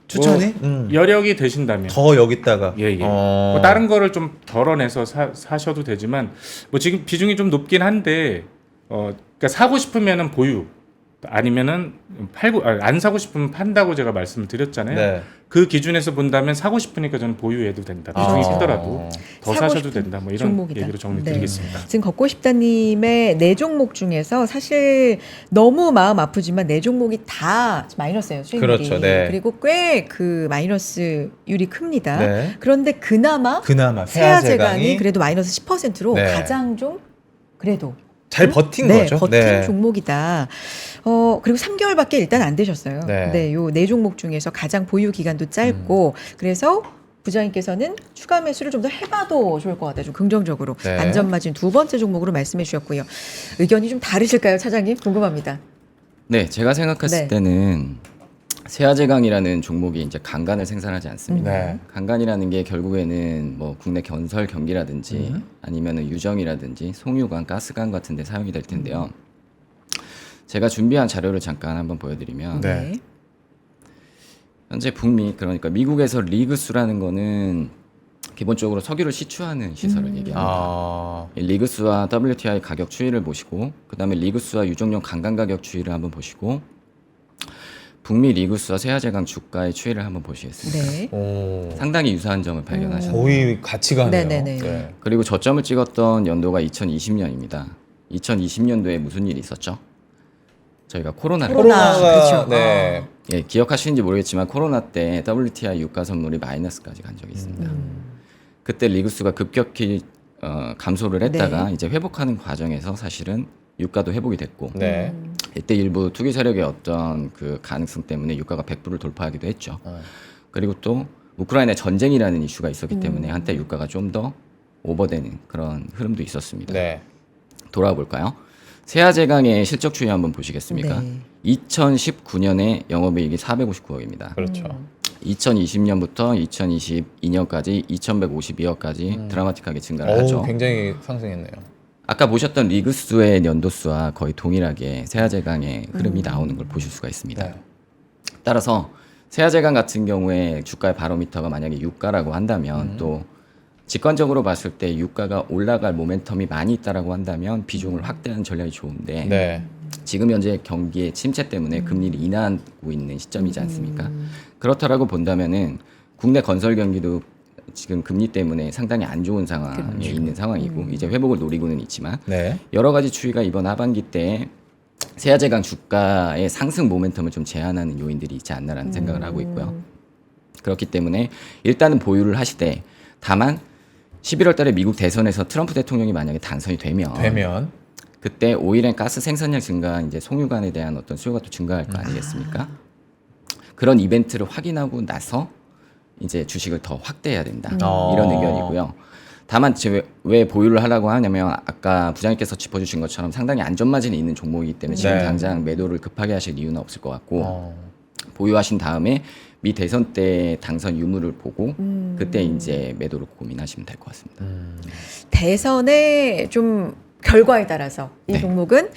추천이 여력이 되신다면 더 여기다가 예. 뭐 다른 거를 좀 덜어내서 사셔도 되지만 뭐 지금 비중이 좀 높긴 한데 그러니까 사고 싶으면은 보유 아니면은 안 사고 싶으면 판다고 제가 말씀을 드렸잖아요. 네. 그 기준에서 본다면 사고 싶으니까 저는 보유해도 된다. 비중이 크더라도 더 사고 사셔도 싶은 된다. 뭐 이런 종목이다. 얘기로 정리드리겠습니다. 지금 걷고 싶다님의 네 종목 중에서 사실 너무 마음 아프지만 네 종목이 다 마이너스예요. 수익률이. 그렇죠, 네. 그리고 꽤 그 마이너스율이 큽니다. 네. 그런데 그나마 그나마 세아제강이 그래도 마이너스 10%로 네. 가장 좀 그래도 잘 버틴 네, 거죠. 버틴 네. 종목이다. 그리고 3개월밖에 일단 안 되셨어요. 네. 요 네 종목 중에서 가장 보유 기간도 짧고 그래서 부장님께서는 추가 매수를 좀 더 해봐도 좋을 것 같아요. 좀 긍정적으로 네. 안전마진 두 번째 종목으로 말씀해 주셨고요. 의견이 좀 다르실까요, 차장님? 궁금합니다. 네, 제가 생각했을 네. 때는 세아제강이라는 종목이 이제 강간을 생산하지 않습니다. 네. 강간이라는 게 결국에는 뭐 국내 건설 경기라든지 아니면은 유정이라든지 송유관, 가스관 같은 데 사용이 될 텐데요. 제가 준비한 자료를 잠깐 한번 보여드리면 네. 현재 북미 그러니까 미국에서 리그수라는 거는 기본적으로 석유를 시추하는 시설을 얘기합니다. 아. 이 리그수와 WTI 가격 추이를 보시고 그 다음에 리그수와 유정용 강간 가격 추이를 한번 보시고 북미 리그수와 세아제강 주가의 추이를 한번 보시겠습니다. 네. 오. 상당히 유사한 점을 발견하셨네요. 거의 같이 가네요. 네네네. 네. 그리고 저점을 찍었던 연도가 2020년입니다. 2020년도에 무슨 일이 있었죠? 저희가 코로나를 코로나. 그렇죠. 네. 예, 기억하시는지 모르겠지만 코로나 때 WTI 유가 선물이 마이너스까지 간 적이 있습니다. 그때 리그수가 급격히 감소를 했다가 이제 회복하는 과정에서 사실은 유가도 회복이 됐고 네. 이때 일부 투기 세력의 어떤 그 가능성 때문에 유가가 100불을 돌파하기도 했죠. 그리고 또 우크라이나 전쟁이라는 이슈가 있었기 때문에 한때 유가가 좀 더 오버되는 그런 흐름도 있었습니다. 네. 돌아와 볼까요? 세아제강의 실적 추이 한번 보시겠습니까? 네. 2019년에 영업이익이 459억입니다. 그렇죠. 2020년부터 2022년까지 2,152억까지 드라마틱하게 증가를 하죠. 오, 굉장히 상승했네요. 아까 보셨던 리그수의 연도수와 거의 동일하게 세아제강의 흐름이 나오는 걸 보실 수가 있습니다. 네. 따라서 세아제강 같은 경우에 주가의 바로미터가 만약에 유가라고 한다면 또 직관적으로 봤을 때 유가가 올라갈 모멘텀이 많이 있다라고 한다면 비중을 확대하는 전략이 좋은데 네. 지금 현재 경기의 침체 때문에 금리를 인하하고 있는 시점이지 않습니까? 그렇다라고 본다면은 국내 건설 경기도 지금 금리 때문에 상당히 안 좋은 상황에 있는 상황이고 이제 회복을 노리고는 있지만 네. 여러 가지 추이가 이번 하반기 때 세아제강 주가의 상승 모멘텀을 좀 제한하는 요인들이 있지 않나라는 생각을 하고 있고요. 그렇기 때문에 일단은 보유를 하시되 다만 11월 달에 미국 대선에서 트럼프 대통령이 만약에 당선이 되면 그때 오일앤 가스 생산량 증가, 이제 송유관에 대한 어떤 수요가 또 증가할 거 아니겠습니까? 그런 이벤트를 확인하고 나서 이제 주식을 더 확대해야 된다. 이런 의견이고요. 다만 왜 보유를 하라고 하냐면 아까 부장님께서 짚어주신 것처럼 상당히 안전마진이 있는 종목이기 때문에 지금 네. 당장 매도를 급하게 하실 이유는 없을 것 같고 보유하신 다음에 미 대선 때 당선 유무를 보고 그때 이제 매도를 고민하시면 될 것 같습니다. 대선의 좀 결과에 따라서 이 네. 종목은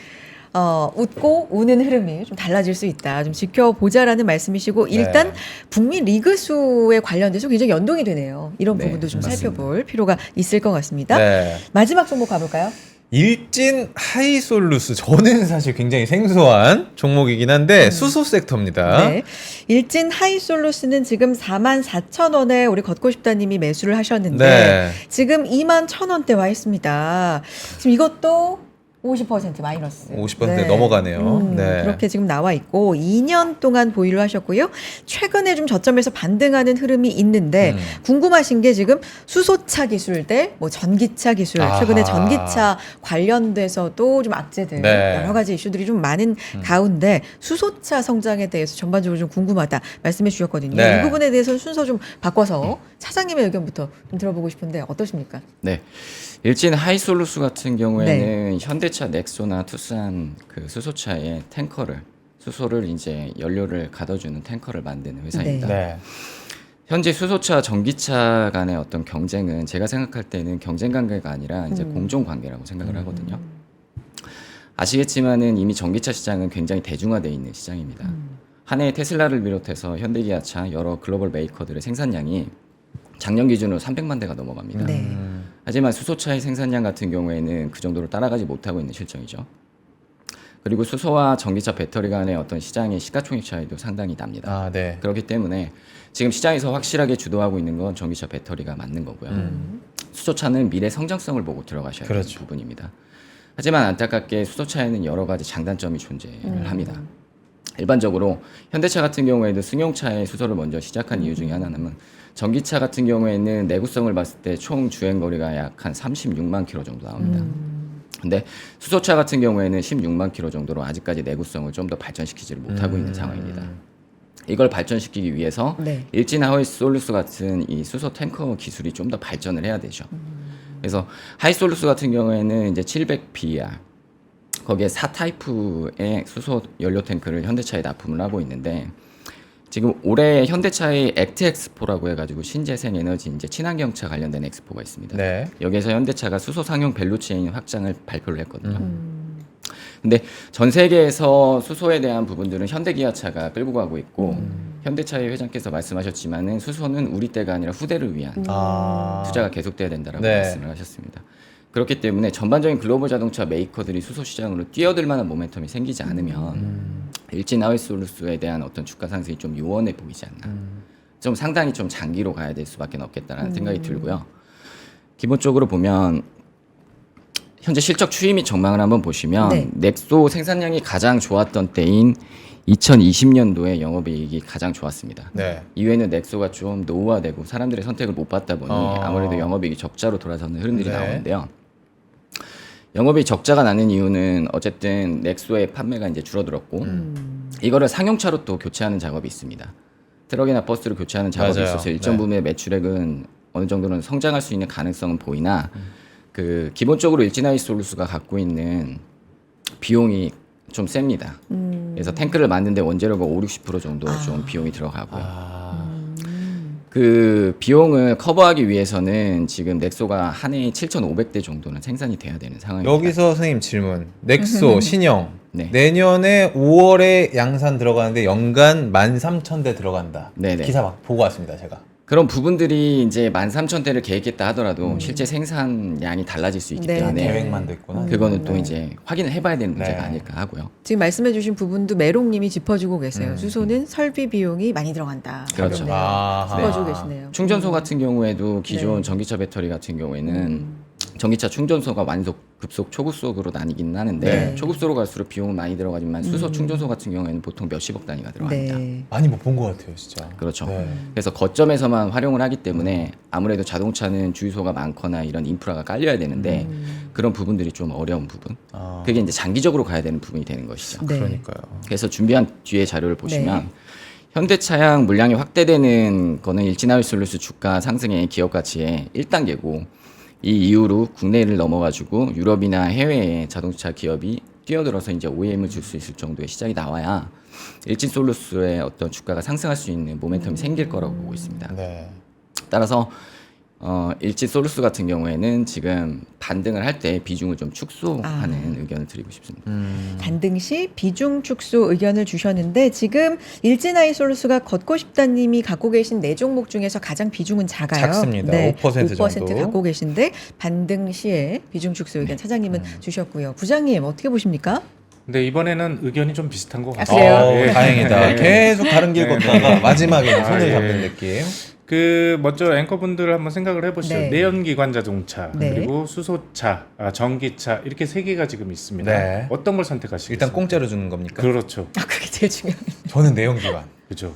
웃고 우는 흐름이 좀 달라질 수 있다. 좀 지켜보자라는 말씀이시고 일단 네. 북미 리그 수에 관련돼서 굉장히 연동이 되네요. 이런 네, 부분도 좀 맞습니다. 살펴볼 필요가 있을 것 같습니다. 네. 마지막 종목 가볼까요? 일진 하이솔루스 저는 사실 굉장히 생소한 종목이긴 한데 수소 섹터입니다. 네. 일진 하이솔루스는 지금 44,000원에 우리 걷고 싶다님이 매수를 하셨는데 네. 지금 21,000원대 와 있습니다. 지금 이것도 50% 마이너스. 50% 넘어가네요. 네. 그렇게 지금 나와 있고 2년 동안 보유를 하셨고요. 최근에 좀 저점에서 반등하는 흐름이 있는데 궁금하신 게 지금 수소차 기술 대 뭐 전기차 기술, 최근에 아하. 전기차 관련돼서도 좀 악재들 네. 여러 가지 이슈들이 좀 많은 가운데 수소차 성장에 대해서 전반적으로 좀 궁금하다 말씀해 주셨거든요. 네. 이 부분에 대해서 순서 좀 바꿔서 차장님의 의견부터 좀 들어보고 싶은데 어떠십니까? 네. 일진 하이솔루스 같은 경우에는 현대차 넥소나 투싼 그 수소차의 수소를 이제 연료를 가둬주는 탱커를 만드는 회사입니다. 네. 현재 수소차, 전기차 간의 어떤 경쟁은 제가 생각할 때는 경쟁 관계가 아니라 이제 공정 관계라고 생각을 하거든요. 아시겠지만은 이미 전기차 시장은 굉장히 대중화되어 있는 시장입니다. 한 해에 테슬라를 비롯해서 현대기아차 여러 글로벌 메이커들의 생산량이 작년 기준으로 300만 대가 넘어갑니다. 네. 하지만 수소차의 생산량 같은 경우에는 그 정도로 따라가지 못하고 있는 실정이죠. 그리고 수소와 전기차 배터리 간의 어떤 시장의 시가총액 차이도 상당히 납니다. 아, 네. 그렇기 때문에 지금 시장에서 확실하게 주도하고 있는 건 전기차 배터리가 맞는 거고요. 수소차는 미래 성장성을 보고 들어가셔야 그렇죠. 되는 부분입니다. 하지만 안타깝게 수소차에는 여러 가지 장단점이 존재를 합니다. 일반적으로 현대차 같은 경우에도 승용차의 수소를 먼저 시작한 이유 중에 하나는 전기차 같은 경우에는 내구성을 봤을 때 총 주행 거리가 약 한 36만 킬로 정도 나옵니다. 근데 수소차 같은 경우에는 16만 킬로 정도로 아직까지 내구성을 좀 더 발전시키지를 못하고 있는 상황입니다. 이걸 발전시키기 위해서 네. 일진 하이솔루스 같은 이 수소 탱커 기술이 좀 더 발전을 해야 되죠. 그래서 하이솔루스 같은 경우에는 이제 700BR 거기에 4타이프의 수소 연료 탱크를 현대차에 납품을 하고 있는데 지금 올해 현대차의 액트 엑스포라고 해가지고 신재생 에너지 이제 친환경차 관련된 엑스포가 있습니다. 네. 여기에서 현대차가 수소 상용 밸류체인 확장을 발표를 했거든요. 근데 전 세계에서 수소에 대한 부분들은 현대기아차가 끌고 가고 있고 현대차의 회장께서 말씀하셨지만은 수소는 우리 때가 아니라 후대를 위한 투자가 계속돼야 된다라고 네. 말씀을 하셨습니다. 그렇기 때문에 전반적인 글로벌 자동차 메이커들이 수소 시장으로 뛰어들 만한 모멘텀이 생기지 않으면 일진 하이솔루스에 대한 어떤 주가 상승이 좀 요원해 보이지 않나. 좀 상당히 좀 장기로 가야 될 수밖에 없겠다라는 생각이 들고요. 기본적으로 보면 현재 실적 추이 및 전망을 한번 보시면 네. 넥소 생산량이 가장 좋았던 때인 2020년도에 영업이익이 가장 좋았습니다. 네. 이후에는 넥소가 좀 노후화되고 사람들의 선택을 못 받다 보니 아무래도 영업이익이 적자로 돌아서는 흐름들이 네. 나오는데요. 영업이 적자가 나는 이유는 어쨌든 넥소의 판매가 이제 줄어들었고 이거를 상용차로 또 교체하는 작업이 있습니다. 트럭이나 버스로 교체하는 작업이 맞아요. 있어서 일정 네. 부분의 매출액은 어느 정도는 성장할 수 있는 가능성은 보이나 그 기본적으로 일진하이솔루스가 갖고 있는 비용이 좀 셉니다. 그래서 탱크를 만드는데 원재료가 5-60% 정도 좀 비용이 들어가고요. 그 비용을 커버하기 위해서는 지금 넥소가 한 해에 7,500대 정도는 생산이 돼야 되는 상황입니다. 여기서 선생님 질문. 넥소 신형 네. 내년에 5월에 양산 들어가는데 연간 13,000대 들어간다. 네네. 기사 막 보고 왔습니다, 제가. 그런 부분들이 이제 13,000대를 계획했다 하더라도 실제 생산량이 달라질 수 있기 네, 때문에 계획만 됐구나. 그거는 또 이제 확인을 해봐야 되는 문제가 네. 아닐까 하고요. 지금 말씀해주신 부분도 메롱님이 짚어주고 계세요. 수소는 설비 비용이 많이 들어간다. 그렇죠. 네. 아하. 짚어주고 계시네요. 충전소 같은 경우에도 기존 네. 전기차 배터리 같은 경우에는 전기차 충전소가 완속, 급속, 초급속으로 나뉘긴 하는데 네. 초급소로 갈수록 비용은 많이 들어가지만 수소 충전소 같은 경우에는 보통 몇십억 단위가 들어갑니다. 네. 많이 못 본 것 같아요, 진짜. 그렇죠. 네. 그래서 거점에서만 활용을 하기 때문에 아무래도 자동차는 주유소가 많거나 이런 인프라가 깔려야 되는데 그런 부분들이 좀 어려운 부분. 아, 그게 이제 장기적으로 가야 되는 부분이 되는 것이죠. 네. 그러니까요. 그래서 준비한 뒤에 자료를 보시면 네. 현대차량 물량이 확대되는 거는 일진하이솔루스 주가 상승의 기업 가치의 1단계고 이 이후로 국내를 넘어가지고 유럽이나 해외에 자동차 기업이 뛰어들어서 이제 OEM을 줄 수 있을 정도의 시장이 나와야 일진솔루스의 어떤 주가가 상승할 수 있는 모멘텀이 생길 거라고 보고 있습니다. 네. 따라서 일진솔루스 같은 경우에는 지금 반등을 할 때 비중을 좀 축소하는 의견을 드리고 싶습니다. 반등 시 비중 축소 의견을 주셨는데 지금 일진아이솔루스가 걷고 싶다님이 갖고 계신 네 종목 중에서 가장 비중은 작아요. 작습니다. 5% 5% 정도. 갖고 계신데 반등 시에 비중 축소 의견 차장님은 주셨고요. 부장님 어떻게 보십니까? 근데 이번에는 의견이 좀 비슷한 것 아, 같아요. 그래요? 어, 다행이다. 네. 계속 다른 길 걷다가 마지막에 아, 손을 예. 잡는 느낌. 그 먼저 앵커분들 한번 생각을 해보시죠. 네. 내연기관 자동차 네. 그리고 수소차, 전기차 이렇게 세 개가 지금 있습니다. 네. 어떤 걸 선택하시겠습니까? 일단 공짜로 주는 겁니까? 그렇죠, 아 그게 제일 중요해요. 저는 내연기관. 그죠,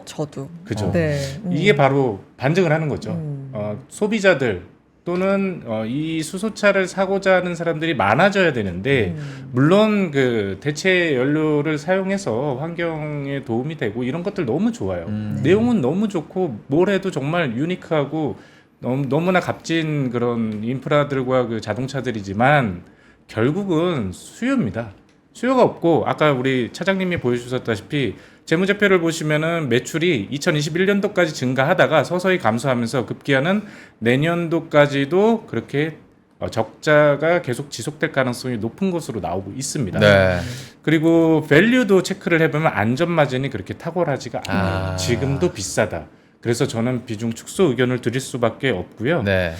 저도. 그죠. 네. 이게 바로 반증을 하는 거죠. 음. 소비자들 또는 이 수소차를 사고자 하는 사람들이 많아져야 되는데 물론 그 대체 연료를 사용해서 환경에 도움이 되고 이런 것들 너무 좋아요. 내용은 너무 좋고 뭘 해도 정말 유니크하고 너무나 값진 그런 인프라들과 그 자동차들이지만 결국은 수요입니다. 수요가 없고 아까 우리 차장님이 보여주셨다시피 재무제표를 보시면은 매출이 2021년도까지 증가하다가 서서히 감소하면서 급기야는 내년도까지도 그렇게 적자가 계속 지속될 가능성이 높은 것으로 나오고 있습니다. 네. 그리고 밸류도 체크를 해보면 안전 마진이 그렇게 탁월하지가 않아요. 아. 지금도 비싸다. 그래서 저는 비중 축소 의견을 드릴 수밖에 없고요. 네.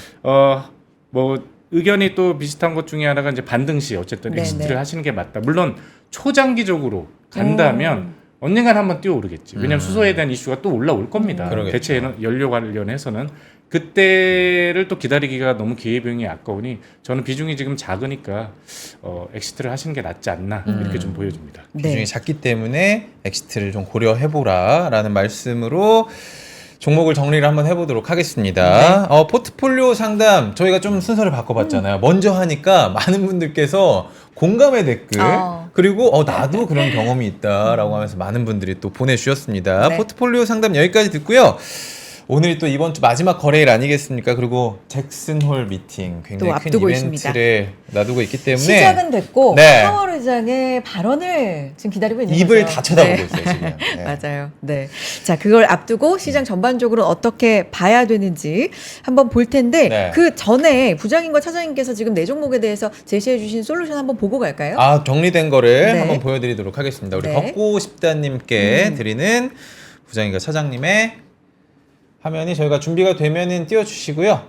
뭐 의견이 또 비슷한 것 중에 하나가 이제 반등 시 어쨌든 네네. 엑시트를 하시는 게 맞다. 물론 초장기적으로 간다면 언젠간 한번 뛰어오르겠지. 왜냐하면 수소에 대한 이슈가 또 올라올 겁니다. 그러겠죠. 대체 연료 관련해서는 그때를 또 기다리기가 너무 기회비용이 아까우니 저는 비중이 지금 작으니까 엑시트를 하시는 게 낫지 않나 이렇게 좀 보여집니다. 비중이 네. 작기 때문에 엑시트를 좀 고려해보라라는 말씀으로 종목을 정리를 한번 해보도록 하겠습니다. 포트폴리오 상담 저희가 좀 순서를 바꿔봤잖아요. 먼저 하니까 많은 분들께서 공감의 댓글 그리고 나도 그런 경험이 있다라고 하면서 많은 분들이 또 보내주셨습니다. 네. 포트폴리오 상담 여기까지 듣고요. 오늘이 또 이번 주 마지막 거래일 아니겠습니까? 그리고 잭슨홀 미팅 굉장히 또 큰 앞두고 이벤트를 놔두고 있기 때문에 시작은 됐고 네. 파월 의장의 발언을 지금 기다리고 있는 입을 거죠. 다 쳐다보고 네. 있어요 지금. 네. 맞아요. 네. 자, 그걸 앞두고 시장 전반적으로 어떻게 봐야 되는지 한번 볼 텐데 네. 그 전에 부장님과 차장님께서 지금 네 종목에 대해서 제시해 주신 솔루션 한번 보고 갈까요? 정리된 거를 네. 한번 보여드리도록 하겠습니다. 우리 네. 걷고 싶다님께 드리는 부장님과 차장님의 화면이 저희가 준비가 되면은 띄워주시고요.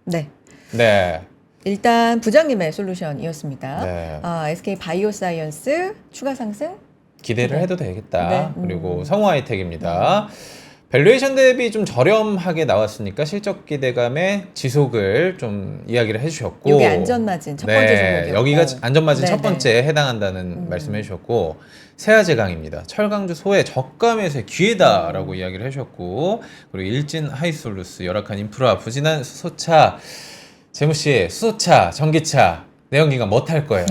네. 네. 일단 부장님의 솔루션이었습니다. 네. SK 바이오사이언스 추가 상승? 기대를 네. 해도 되겠다. 네. 그리고 성우 하이텍입니다. 밸류에이션 대비 좀 저렴하게 나왔으니까 실적 기대감의 지속을 좀 이야기를 해주셨고 이게 안전마진 첫 번째 종목이었고 여기가 안전마진 네, 첫 네. 번째에 해당한다는 말씀해 주셨고 세아제강입니다. 철강주 소의 저가매수의 기회다라고 이야기를 해주셨고 그리고 일진 하이솔루스 열악한 인프라 부진한 수소차 재무씨 수소차 전기차 내연기관 뭐 탈 거예요?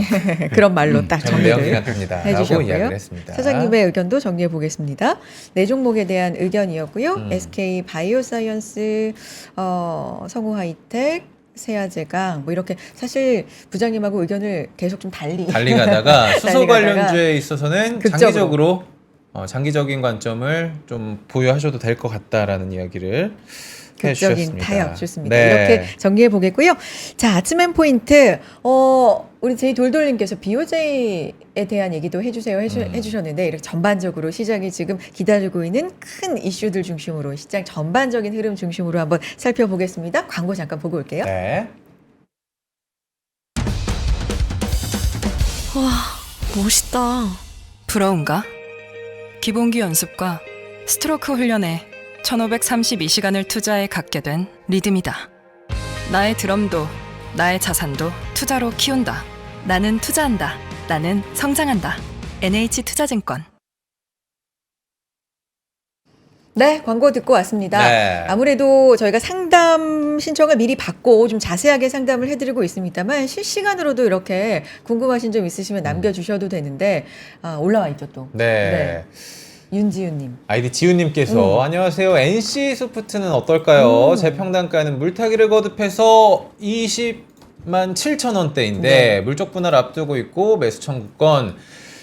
그런 말로 딱 저는 정리를 내연기관 탑니다. 라고 해주셨고요. 이야기를 했습니다. 차장님의 의견도 정리해 보겠습니다. 네 종목에 대한 의견이었고요. SK 바이오사이언스, 성우 하이텍, 세아제강 뭐 이렇게 사실 부장님하고 의견을 계속 좀 달리 가다가 수소 달리 가다가 관련주에 있어서는 극적으로. 장기적인 관점을 좀 보유하셔도 될 것 같다라는 이야기를 극적인 해주셨습니다. 타협 좋습니다. 네. 이렇게 정리해 보겠고요. 자, 아침엔 포인트. 우리 제이 돌돌님께서 BOJ에 대한 얘기도 해주셨는데 이렇게 전반적으로 시장이 지금 기다리고 있는 큰 이슈들 중심으로 시장 전반적인 흐름 중심으로 한번 살펴보겠습니다. 광고 잠깐 보고 올게요. 네. 와, 멋있다. 부러운가? 기본기 연습과 스트로크 훈련에 1532시간을 투자해 갖게 된 리듬이다. 나의 드럼도 나의 자산도 투자로 키운다. 나는 투자한다. 나는 성장한다. NH투자증권. 네, 광고 듣고 왔습니다. 네. 아무래도 저희가 상담 신청을 미리 받고 좀 자세하게 상담을 해드리고 있습니다만 실시간으로도 이렇게 궁금하신 점 있으시면 남겨주셔도 되는데 올라와 있죠 또. 네. 윤지윤님. 아이디 지훈님께서 안녕하세요. NC 소프트는 어떨까요? 제 평단가는 물타기를 거듭해서 20만 7천 원대인데 네. 물적 분할 앞두고 있고 매수 청구권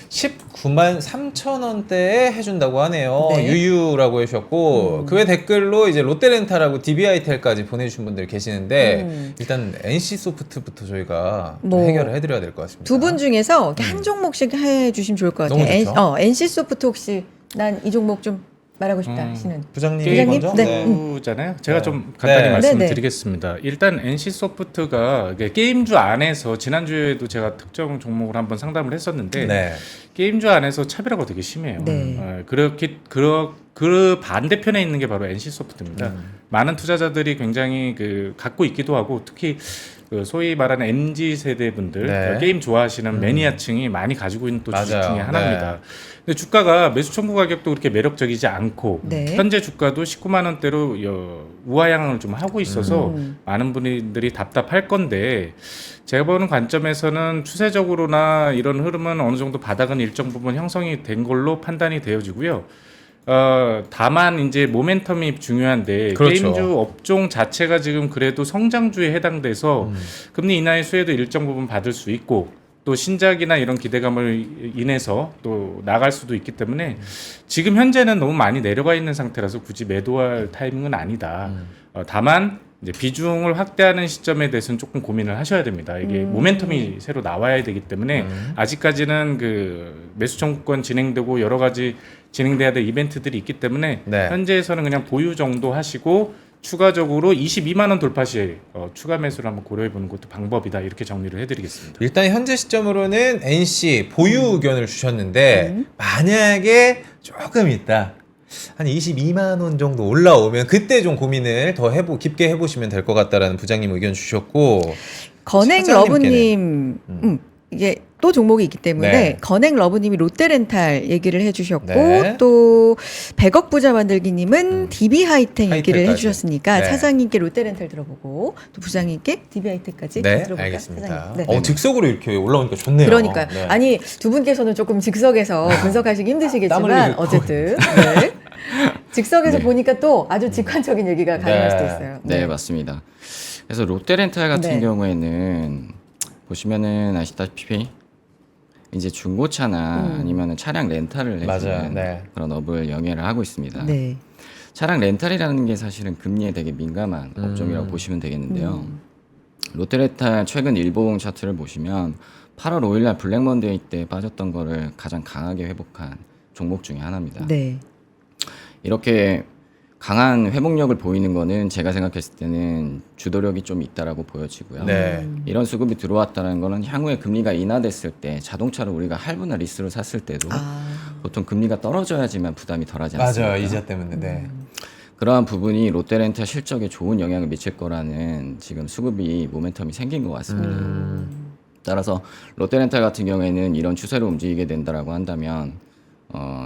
19만 3천 원대에 해준다고 하네요. 네. 유유라고 해주셨고 그 외 댓글로 이제 롯데렌탈하고 DBI텔까지 보내주신 분들 계시는데 일단 NC 소프트부터 저희가 좀 뭐, 해결을 해드려야 될 것 같습니다. 두 분 중에서 한 종목씩 해주시면 좋을 것 같아요. 너무 좋죠. NC 소프트 혹시 난 이 종목 좀 말하고 싶다 하시는. 부장님 부장님? 먼저. 네. 게임주잖아요. 제가 네. 좀 간단히 네. 말씀드리겠습니다. 일단 NC 소프트가 게임주 안에서 지난주에도 제가 특정 종목을 한번 상담을 했었는데 네. 게임주 안에서 차별화가 되게 심해요. 네. 그 반대편에 있는 게 바로 NC 소프트입니다. 많은 투자자들이 굉장히 갖고 있기도 하고 특히 그 소위 말하는 MZ 세대 분들 네. 게임 좋아하시는 매니아층이 많이 가지고 있는 또 주식 맞아요. 중에 하나입니다. 근데 주가가 매수 청구 가격도 그렇게 매력적이지 않고 네. 현재 주가도 19만 원대로 우하향을 좀 하고 있어서 많은 분들이 답답할 건데 제가 보는 관점에서는 추세적으로나 이런 흐름은 어느 정도 바닥은 일정 부분 형성이 된 걸로 판단이 되어지고요. 다만 이제 모멘텀이 중요한데 그렇죠. 게임주 업종 자체가 지금 그래도 성장주에 해당돼서 금리 인하의 수혜도 일정 부분 받을 수 있고 또 신작이나 이런 기대감을 인해서 또 나갈 수도 있기 때문에 지금 현재는 너무 많이 내려가 있는 상태라서 굳이 매도할 타이밍은 아니다. 다만 이제 비중을 확대하는 시점에 대해서는 조금 고민을 하셔야 됩니다. 이게 모멘텀이 새로 나와야 되기 때문에 아직까지는 그 매수 청구권 진행되고 여러 가지 진행돼야 될 이벤트들이 있기 때문에 네. 현재에서는 그냥 보유 정도 하시고 추가적으로 22만 원 돌파 시에 추가 매수를 한번 고려해 보는 것도 방법이다. 이렇게 정리를 해드리겠습니다. 일단 현재 시점으로는 NC 보유 의견을 주셨는데 만약에 조금 있다 한 22만 원 정도 올라오면 그때 좀 고민을 더 깊게 해보시면 될 것 같다라는 부장님 의견 주셨고 건행 러브님 이게 또 종목이 있기 때문에 네. 건행 러브님이 롯데렌탈 얘기를 해주셨고 네. 또 100억 부자 만들기님은 DB 하이텍 얘기를 하이텍까지. 해주셨으니까 네. 사장님께 롯데렌탈 들어보고 또 부장님께 DB 하이텍까지 네 들어볼까요? 알겠습니다. 사장님. 네. 즉석으로 이렇게 올라오니까 좋네요. 그러니까요. 네. 아니 두 분께서는 조금 즉석에서 분석하시기 땀 힘드시겠지만 흘리고 어쨌든 네. 즉석에서 네. 보니까 또 아주 직관적인 얘기가 가능할 네. 수도 있어요. 네, 맞습니다. 그래서 롯데렌탈 같은 네. 경우에는 보시면은 아시다시피 이제 중고차나 아니면은 차량 렌탈을 맞아요. 해주는 네. 그런 업을 영위를 하고 있습니다. 네. 차량 렌탈이라는 게 사실은 금리에 되게 민감한 업종이라고 보시면 되겠는데요. 롯데렌탈 최근 일봉 차트를 보시면 8월 5일날 블랙먼데이 때 빠졌던 거를 가장 강하게 회복한 종목 중에 하나입니다. 네. 이렇게 강한 회복력을 보이는 거는 제가 생각했을 때는 주도력이 좀 있다라고 보여지고요. 네. 이런 수급이 들어왔다는 거는 향후에 금리가 인하됐을 때 자동차를 우리가 할부나 리스로 샀을 때도 보통 금리가 떨어져야지만 부담이 덜하지 않습니까? 맞아요. 이자 때문에. 네. 그러한 부분이 롯데렌탈 실적에 좋은 영향을 미칠 거라는 지금 수급이 모멘텀이 생긴 것 같습니다. 따라서 롯데렌탈 같은 경우에는 이런 추세로 움직이게 된다라고 한다면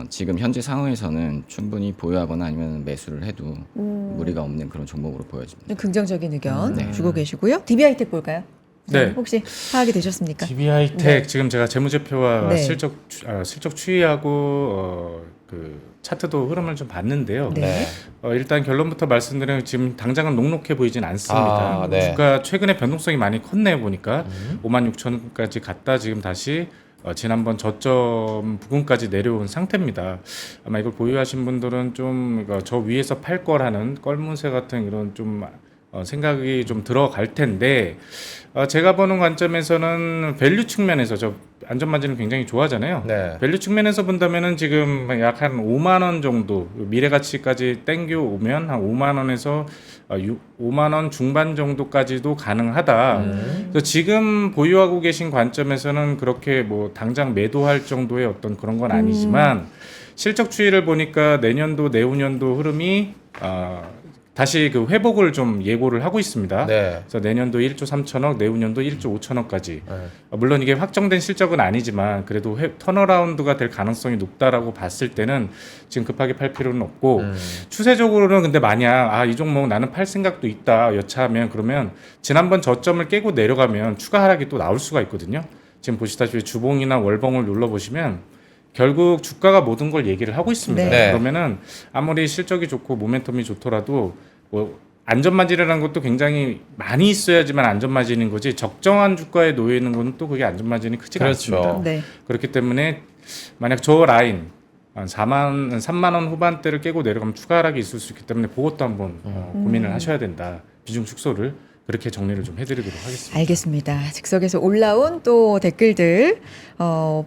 지금 현재 상황에서는 충분히 보유하거나 아니면 매수를 해도 무리가 없는 그런 종목으로 보여집니다. 좀 긍정적인 의견 네. 주고 계시고요. DB 하이텍 볼까요? 네. 혹시 파악이 되셨습니까? DB하이텍 네. 지금 제가 재무제표와 네. 실적 추이하고 그 차트도 흐름을 좀 봤는데요. 네. 일단 결론부터 말씀드리면 지금 당장은 녹록해 보이진 않습니다. 아, 네. 주가 최근에 변동성이 많이 컸네 보니까 56,000원까지 갔다 지금 다시 지난번 저점 부근까지 내려온 상태입니다. 아마 이걸 보유하신 분들은 좀 저 위에서 팔 거라는 껄문새 같은 이런 좀 생각이 좀 들어갈 텐데 제가 보는 관점에서는 밸류 측면에서 저 안전마진을 굉장히 좋아하잖아요. 네. 밸류 측면에서 본다면은 지금 약 한 5만 원 정도 미래가치까지 땡겨 오면 한 5만 원에서 5만 원 중반 정도까지도 가능하다. 그래서 지금 보유하고 계신 관점에서는 그렇게 뭐 당장 매도할 정도의 어떤 그런 건 아니지만 실적 추이를 보니까 내년도 내후년도 흐름이 다시 그 회복을 좀 예고를 하고 있습니다. 네. 그래서 내년도 1조 3천억, 내후년도 1조 5천억까지. 네. 물론 이게 확정된 실적은 아니지만 그래도 턴어라운드가 될 가능성이 높다라고 봤을 때는 지금 급하게 팔 필요는 없고 추세적으로는 근데 만약 이 종목 나는 팔 생각도 있다 여차하면 그러면 지난번 저점을 깨고 내려가면 추가 하락이 또 나올 수가 있거든요. 지금 보시다시피 주봉이나 월봉을 눌러보시면 결국 주가가 모든 걸 얘기를 하고 있습니다. 네. 그러면은 아무리 실적이 좋고 모멘텀이 좋더라도 뭐 안전마진이라는 것도 굉장히 많이 있어야지만 안전마진인 거지 적정한 주가에 놓여 있는 거는 또 그게 안전마진이 크지가 그렇죠. 않습니다. 네. 그렇기 때문에 만약 저 라인 한 3만 원 후반대를 깨고 내려가면 추가 하락이 있을 수 있기 때문에 그것도 한번 고민을 하셔야 된다. 비중 축소를 그렇게 정리를 좀 해드리도록 하겠습니다. 알겠습니다. 즉석에서 올라온 또 댓글들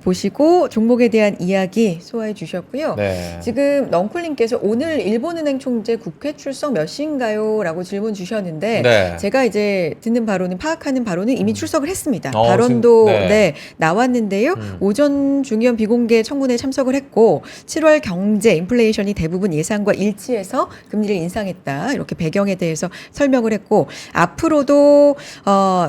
보시고 종목에 대한 이야기 소화해 주셨고요. 네. 지금 넝쿨님께서 오늘 일본은행 총재 국회 출석 몇 시인가요? 라고 질문 주셨는데 네. 제가 이제 듣는 바로는 파악하는 바로는 이미 출석을 했습니다. 어, 발언도 네. 네, 나왔는데요. 오전 중의원 비공개 청문회에 참석을 했고 7월 경제 인플레이션이 대부분 예상과 일치해서 금리를 인상했다. 이렇게 배경에 대해서 설명을 했고 앞으로도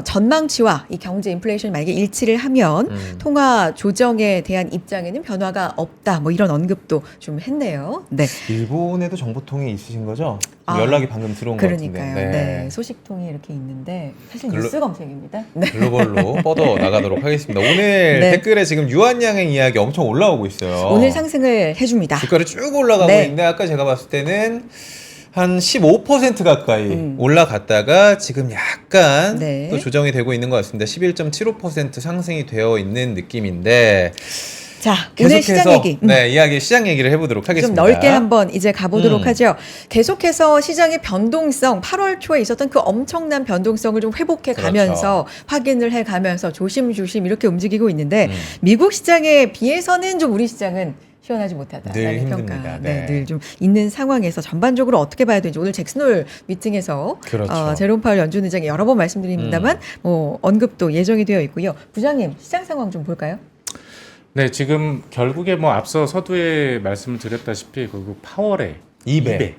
전망치와 이 경제 인플레이션이 만약에 일치를 하면 통화 조정에 대한 입장에는 변화가 없다. 뭐 이런 언급도 좀 했네요. 네. 일본에도 정보통이 있으신 거죠? 아, 연락이 방금 들어온 것 그러니까요. 같은데. 네. 소식통이 이렇게 있는데 사실 글로- 뉴스 검색입니다. 네. 글로벌로 뻗어 나가도록 하겠습니다. 오늘 네. 댓글에 지금 유한양행 이야기 엄청 올라오고 있어요. 오늘 상승을 해줍니다. 주가를 쭉 올라가고 네. 있는데 아까 제가 봤을 때는 한 15% 가까이 올라갔다가 지금 약간 네. 또 조정이 되고 있는 것 같습니다. 11.75% 상승이 되어 있는 느낌인데 자, 오늘 시장 계속해서 얘기. 이야기 시장 얘기를 해보도록 좀 하겠습니다. 넓게 한번 이제 가보도록 음. 하죠. 계속해서 시장의 변동성, 8월 초에 있었던 그 엄청난 변동성을 좀 회복해 가면서 그렇죠. 확인을 해 가면서 조심조심 이렇게 움직이고 있는데 미국 시장에 비해서는 좀 우리 시장은 시원하지 못하다라는 늘 평가. 힘듭니다. 네. 늘 좀 있는 상황에서 전반적으로 어떻게 봐야 되는지 오늘 잭슨홀 미팅에서 그렇죠. 제롬 파월 연준 의장이 여러 번 말씀드립니다만 뭐 언급도 예정이 되어 있고요. 부장님 시장 상황 좀 볼까요? 네, 지금 결국에 뭐 앞서 서두에 말씀을 드렸다시피 결국 파월에 2배.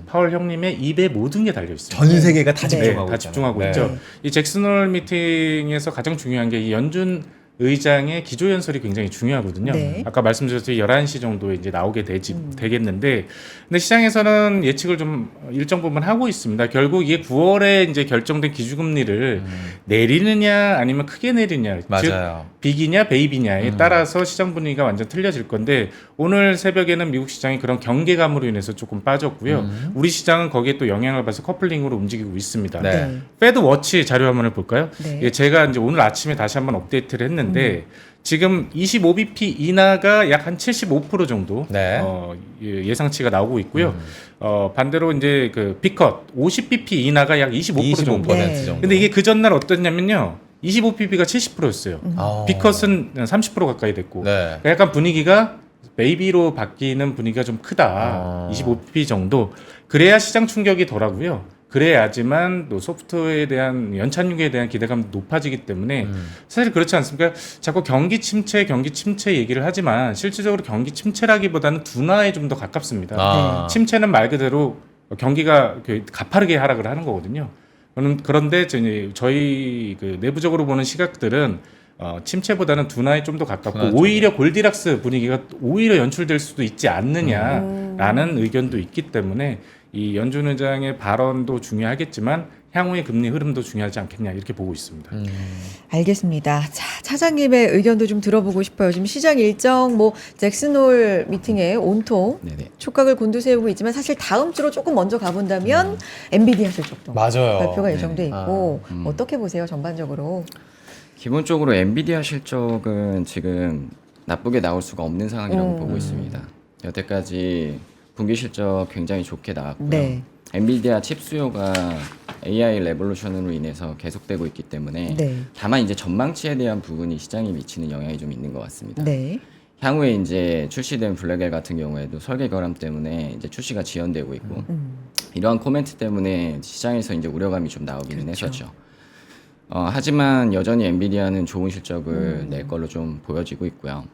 파월 형님의 입에 모든 게 달려 있습니다. 전 세계가 다 네. 집중하고 다 있잖아요. 집중하고 네. 있죠. 이 잭슨홀 미팅에서 가장 중요한 게 이 연준 의장의 기조 연설이 굉장히 중요하거든요. 네. 아까 말씀드렸듯이 11시 정도에 이제 나오게 되겠는데, 근데 시장에서는 예측을 좀 일정 부분 하고 있습니다. 결국 이게 9월에 이제 결정된 기준금리를 내리느냐 아니면 크게 내리느냐, 맞아요. 즉 빅이냐 베이비냐에 따라서 시장 분위기가 완전 틀려질 건데 오늘 새벽에는 미국 시장이 그런 경계감으로 인해서 조금 빠졌고요. 우리 시장은 거기에 또 영향을 받아서 커플링으로 움직이고 있습니다. 네. 패드 워치 자료 한번 볼까요? 네. 예, 제가 이제 오늘 아침에 다시 한번 업데이트를 했는데 지금 25bp 인하가 약 한 75% 정도 네. 예상치가 나오고 있고요. 반대로 이제 그 B컷 50bp 인하가 약 25% 정도. 25% 네. 정도. 근데 이게 그 전날 어땠냐면요. 25pp가 70%였어요. 아. B컷은 30% 가까이 됐고. 네. 약간 분위기가 베이비로 바뀌는 분위기가 좀 크다. 아. 25pp 정도. 그래야 시장 충격이 덜하고요. 그래야지만 또 소프트웨어에 대한 연착륙에 대한 기대감도 높아지기 때문에 사실 그렇지 않습니까? 자꾸 경기 침체 얘기를 하지만 실질적으로 경기 침체라기보다는 둔화에 좀 더 가깝습니다. 아. 침체는 말 그대로 경기가 가파르게 하락을 하는 거거든요. 그런데 저희 그 내부적으로 보는 시각들은 침체보다는 둔화에 좀 더 가깝고 둔화 오히려 골디락스 분위기가 오히려 연출될 수도 있지 않느냐라는 의견도 있기 때문에 이 연준 의장의 발언도 중요하겠지만 향후의 금리 흐름도 중요하지 않겠냐 이렇게 보고 있습니다. 알겠습니다. 자, 차장님의 의견도 좀 들어보고 싶어요. 지금 시장 일정 뭐 잭슨홀 미팅에 온통 네네. 촉각을 곤두세우고 있지만 사실 다음 주로 조금 먼저 가본다면 엔비디아 실적도 맞아요. 발표가 예정돼 있고 아, 어떻게 보세요 전반적으로? 기본적으로 엔비디아 실적은 지금 나쁘게 나올 수가 없는 상황이라고 보고 있습니다. 여태까지 분기 실적 굉장히 좋게 나왔고요. 네. 엔비디아 칩 수요가 AI 레볼루션으로 인해서 계속되고 있기 때문에 네. 다만 이제 전망치에 대한 부분이 시장에 미치는 영향이 좀 있는 것 같습니다. 네. 향후에 이제 출시된 블랙엘 같은 경우에도 설계 결함 때문에 이제 출시가 지연되고 있고 이러한 코멘트 때문에 시장에서 이제 우려감이 좀 나오기는 했었죠. 하지만 여전히 엔비디아는 좋은 실적을 낼 걸로 좀 보여지고 있고요.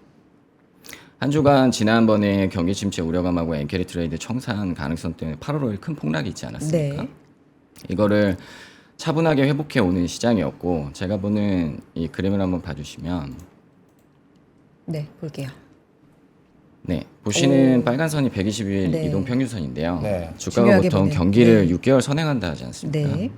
한 주간 지난번에 경기 침체 우려감하고 엔캐리 트레이드 청산 가능성 때문에 8월 5일 큰 폭락이 있지 않았습니까? 네. 이거를 차분하게 회복해 오는 시장이었고 제가 보는 이 그림을 한번 봐주시면 네, 볼게요. 네, 보시는 오. 빨간 선이 120일 네. 이동 평균선인데요. 네. 주가가 중요하게 보통 보네요. 경기를 네. 6개월 선행한다 하지 않습니까? 네.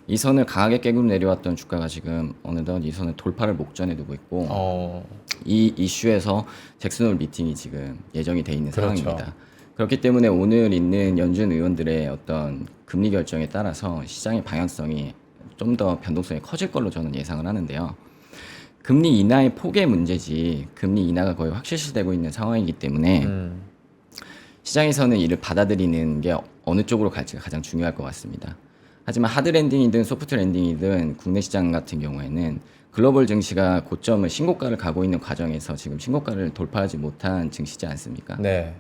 이 선을 강하게 깨고 내려왔던 주가가 지금 어느덧 이 선을 돌파를 목전에 두고 있고 이 이슈에서 잭슨홀 미팅이 지금 예정이 돼 있는 그렇죠. 상황입니다. 그렇기 때문에 오늘 있는 연준 의원들의 어떤 금리 결정에 따라서 시장의 방향성이 좀 더 변동성이 커질 걸로 저는 예상을 하는데요. 금리 인하의 폭의 문제지 금리 인하가 거의 확실시되고 있는 상황이기 때문에 시장에서는 이를 받아들이는 게 어느 쪽으로 갈지가 가장 중요할 것 같습니다. 하지만 하드 랜딩이든 소프트 랜딩이든 국내 시장 같은 경우에는 글로벌 증시가 고점을 신고가를 가고 있는 과정에서 지금 신고가를 돌파하지 못한 증시지 않습니까? 네.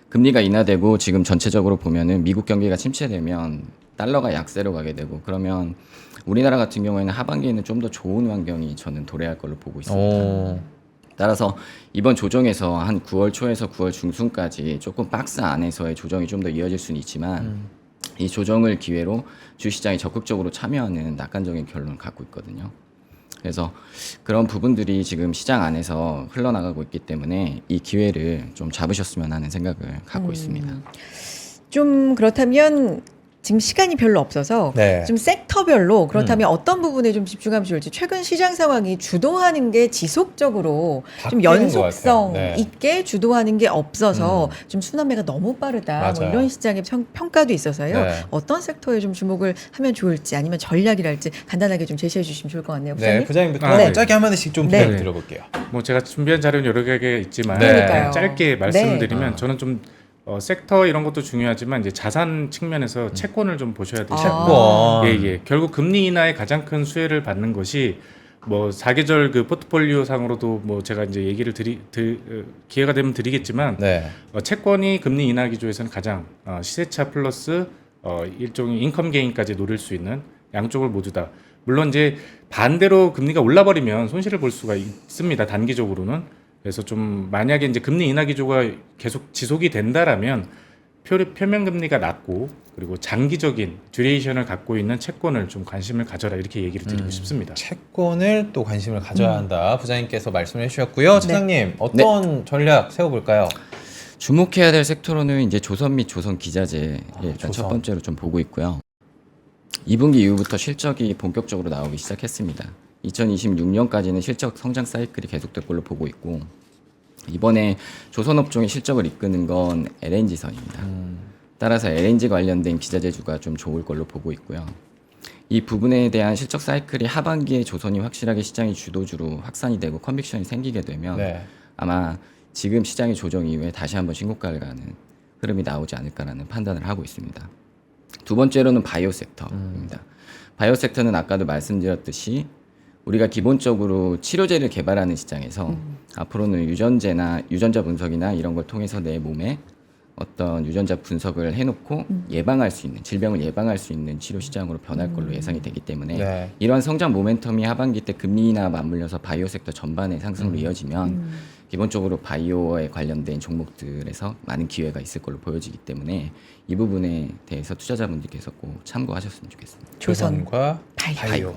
금리가 인하되고 지금 전체적으로 보면은 미국 경기가 침체되면 달러가 약세로 가게 되고 그러면 우리나라 같은 경우에는 하반기에는 좀 더 좋은 환경이 저는 도래할 걸로 보고 있습니다. 따라서 이번 조정에서 한 9월 초에서 9월 중순까지 조금 박스 안에서의 조정이 좀 더 이어질 수는 있지만 이 조정을 기회로 주시장이 적극적으로 참여하는 낙관적인 결론을 갖고 있거든요. 그래서 그런 부분들이 지금 시장 안에서 흘러나가고 있기 때문에 이 기회를 좀 잡으셨으면 하는 생각을 갖고 있습니다. 좀 그렇다면 지금 시간이 별로 없어서 네. 좀 섹터별로 그렇다면 어떤 부분에 좀 집중하면 좋을지 최근 시장 상황이 주도하는 게 지속적으로 좀 바뀌는 것 연속성 같아요. 네. 있게 주도하는 게 없어서 좀 순환매가 너무 빠르다 뭐 맞아요. 이런 시장의 평가도 있어서요. 네. 어떤 섹터에 좀 주목을 하면 좋을지 아니면 전략이랄지 간단하게 좀 제시해 주시면 좋을 것 같네요. 네, 부장님. 부장님부터 네. 짧게 한마디씩 좀 네. 부탁드려볼게요. 뭐 제가 준비한 자료는 여러 개가 있지만 네. 그러니까요. 짧게 말씀을 네. 드리면 저는 좀 섹터 이런 것도 중요하지만 이제 자산 측면에서 채권을 좀 보셔야 되지 않나. 채권. 예. 결국 금리 인하의 가장 큰 수혜를 받는 것이 뭐 사계절 그 포트폴리오 상으로도 뭐 제가 이제 얘기를 기회가 되면 드리겠지만 네. 채권이 금리 인하 기조에서는 가장 시세차 플러스 일종의 인컴 게인까지 노릴 수 있는 양쪽을 모두 다. 물론 이제 반대로 금리가 올라버리면 손실을 볼 수가 있습니다. 단기적으로는. 그래서 좀 만약에 이제 금리 인하 기조가 계속 지속이 된다라면 표면 금리가 낮고 그리고 장기적인 듀레이션을 갖고 있는 채권을 좀 관심을 가져라 이렇게 얘기를 드리고 싶습니다. 채권을 또 관심을 가져야 한다. 부장님께서 말씀을 해주셨고요. 차장님 어떤 전략 세워볼까요? 주목해야 될 섹터로는 이제 조선 및 조선 기자재 일단 조선. 첫 번째로 좀 보고 있고요. 2분기 이후부터 실적이 본격적으로 나오기 시작했습니다. 2026년까지는 실적 성장 사이클이 계속될 걸로 보고 있고 이번에 조선업종의 실적을 이끄는 건 LNG선입니다. 따라서 LNG 관련된 기자재주가 좀 좋을 걸로 보고 있고요. 이 부분에 대한 실적 사이클이 하반기에 조선이 확실하게 시장이 주도주로 확산이 되고 컨빅션이 생기게 되면 네. 아마 지금 시장의 조정 이후에 다시 한번 신고가를 가는 흐름이 나오지 않을까라는 판단을 하고 있습니다. 두 번째로는 바이오 섹터입니다. 바이오 섹터는 아까도 말씀드렸듯이 우리가 기본적으로 치료제를 개발하는 시장에서 앞으로는 유전자 분석이나 이런 걸 통해서 내 몸에 어떤 유전자 분석을 해놓고 예방할 수 있는 질병을 예방할 수 있는 치료 시장으로 변할 걸로 예상이 되기 때문에 네. 이러한 성장 모멘텀이 하반기 때 금리나 맞물려서 바이오 섹터 전반의 상승으로 이어지면 기본적으로 바이오에 관련된 종목들에서 많은 기회가 있을 걸로 보여지기 때문에 이 부분에 대해서 투자자분들께서 꼭 참고하셨으면 좋겠습니다. 조선과 바이오. 바이오.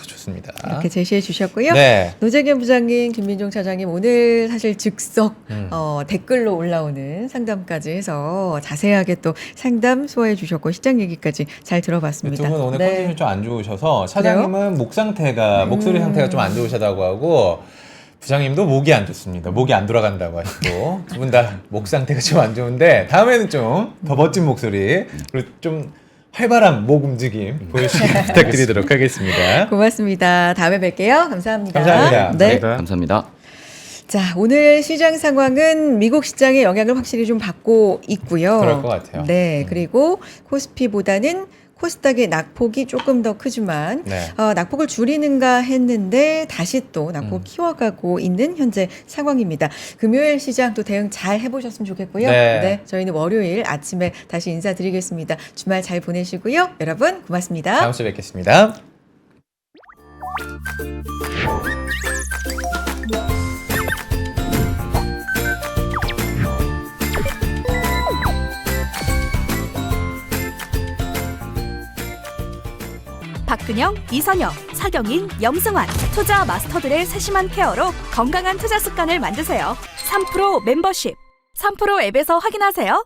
좋습니다. 이렇게 제시해 주셨고요. 네. 노재겸 부장님, 김민종 차장님 오늘 사실 즉석 댓글로 올라오는 상담까지 해서 자세하게 또 상담 소화해 주셨고 시장 얘기까지 잘 들어봤습니다. 두 분 오늘 네. 컨디션이 좀 안 좋으셔서 차장님은 목소리 상태가 좀 안 좋으시다고 하고 부장님도 목이 안 좋습니다. 목이 안 돌아간다고 하시고 두 분 다 목 상태가 좀 안 좋은데 다음에는 좀 더 멋진 목소리 그리고 좀 활발한 목 움직임 보여주시기 부탁드리도록 하겠습니다. 고맙습니다. 다음에 뵐게요. 감사합니다. 감사합니다. 네. 감사합니다. 감사합니다. 자, 오늘 시장 상황은 미국 시장의 영향을 확실히 좀 받고 있고요. 그럴 것 같아요. 네, 그리고 코스피보다는 코스닥의 낙폭이 조금 더 크지만 네. 낙폭을 줄이는가 했는데 다시 또 낙폭을 키워가고 있는 현재 상황입니다. 금요일 시장 또 대응 잘 해보셨으면 좋겠고요. 네. 저희는 월요일 아침에 다시 인사드리겠습니다. 주말 잘 보내시고요. 여러분 고맙습니다. 다음 주에 뵙겠습니다. 박근영, 이선영, 서경인, 염승환 투자 마스터들의 세심한 케어로 건강한 투자 습관을 만드세요. 3프로 멤버십 3프로 앱에서 확인하세요.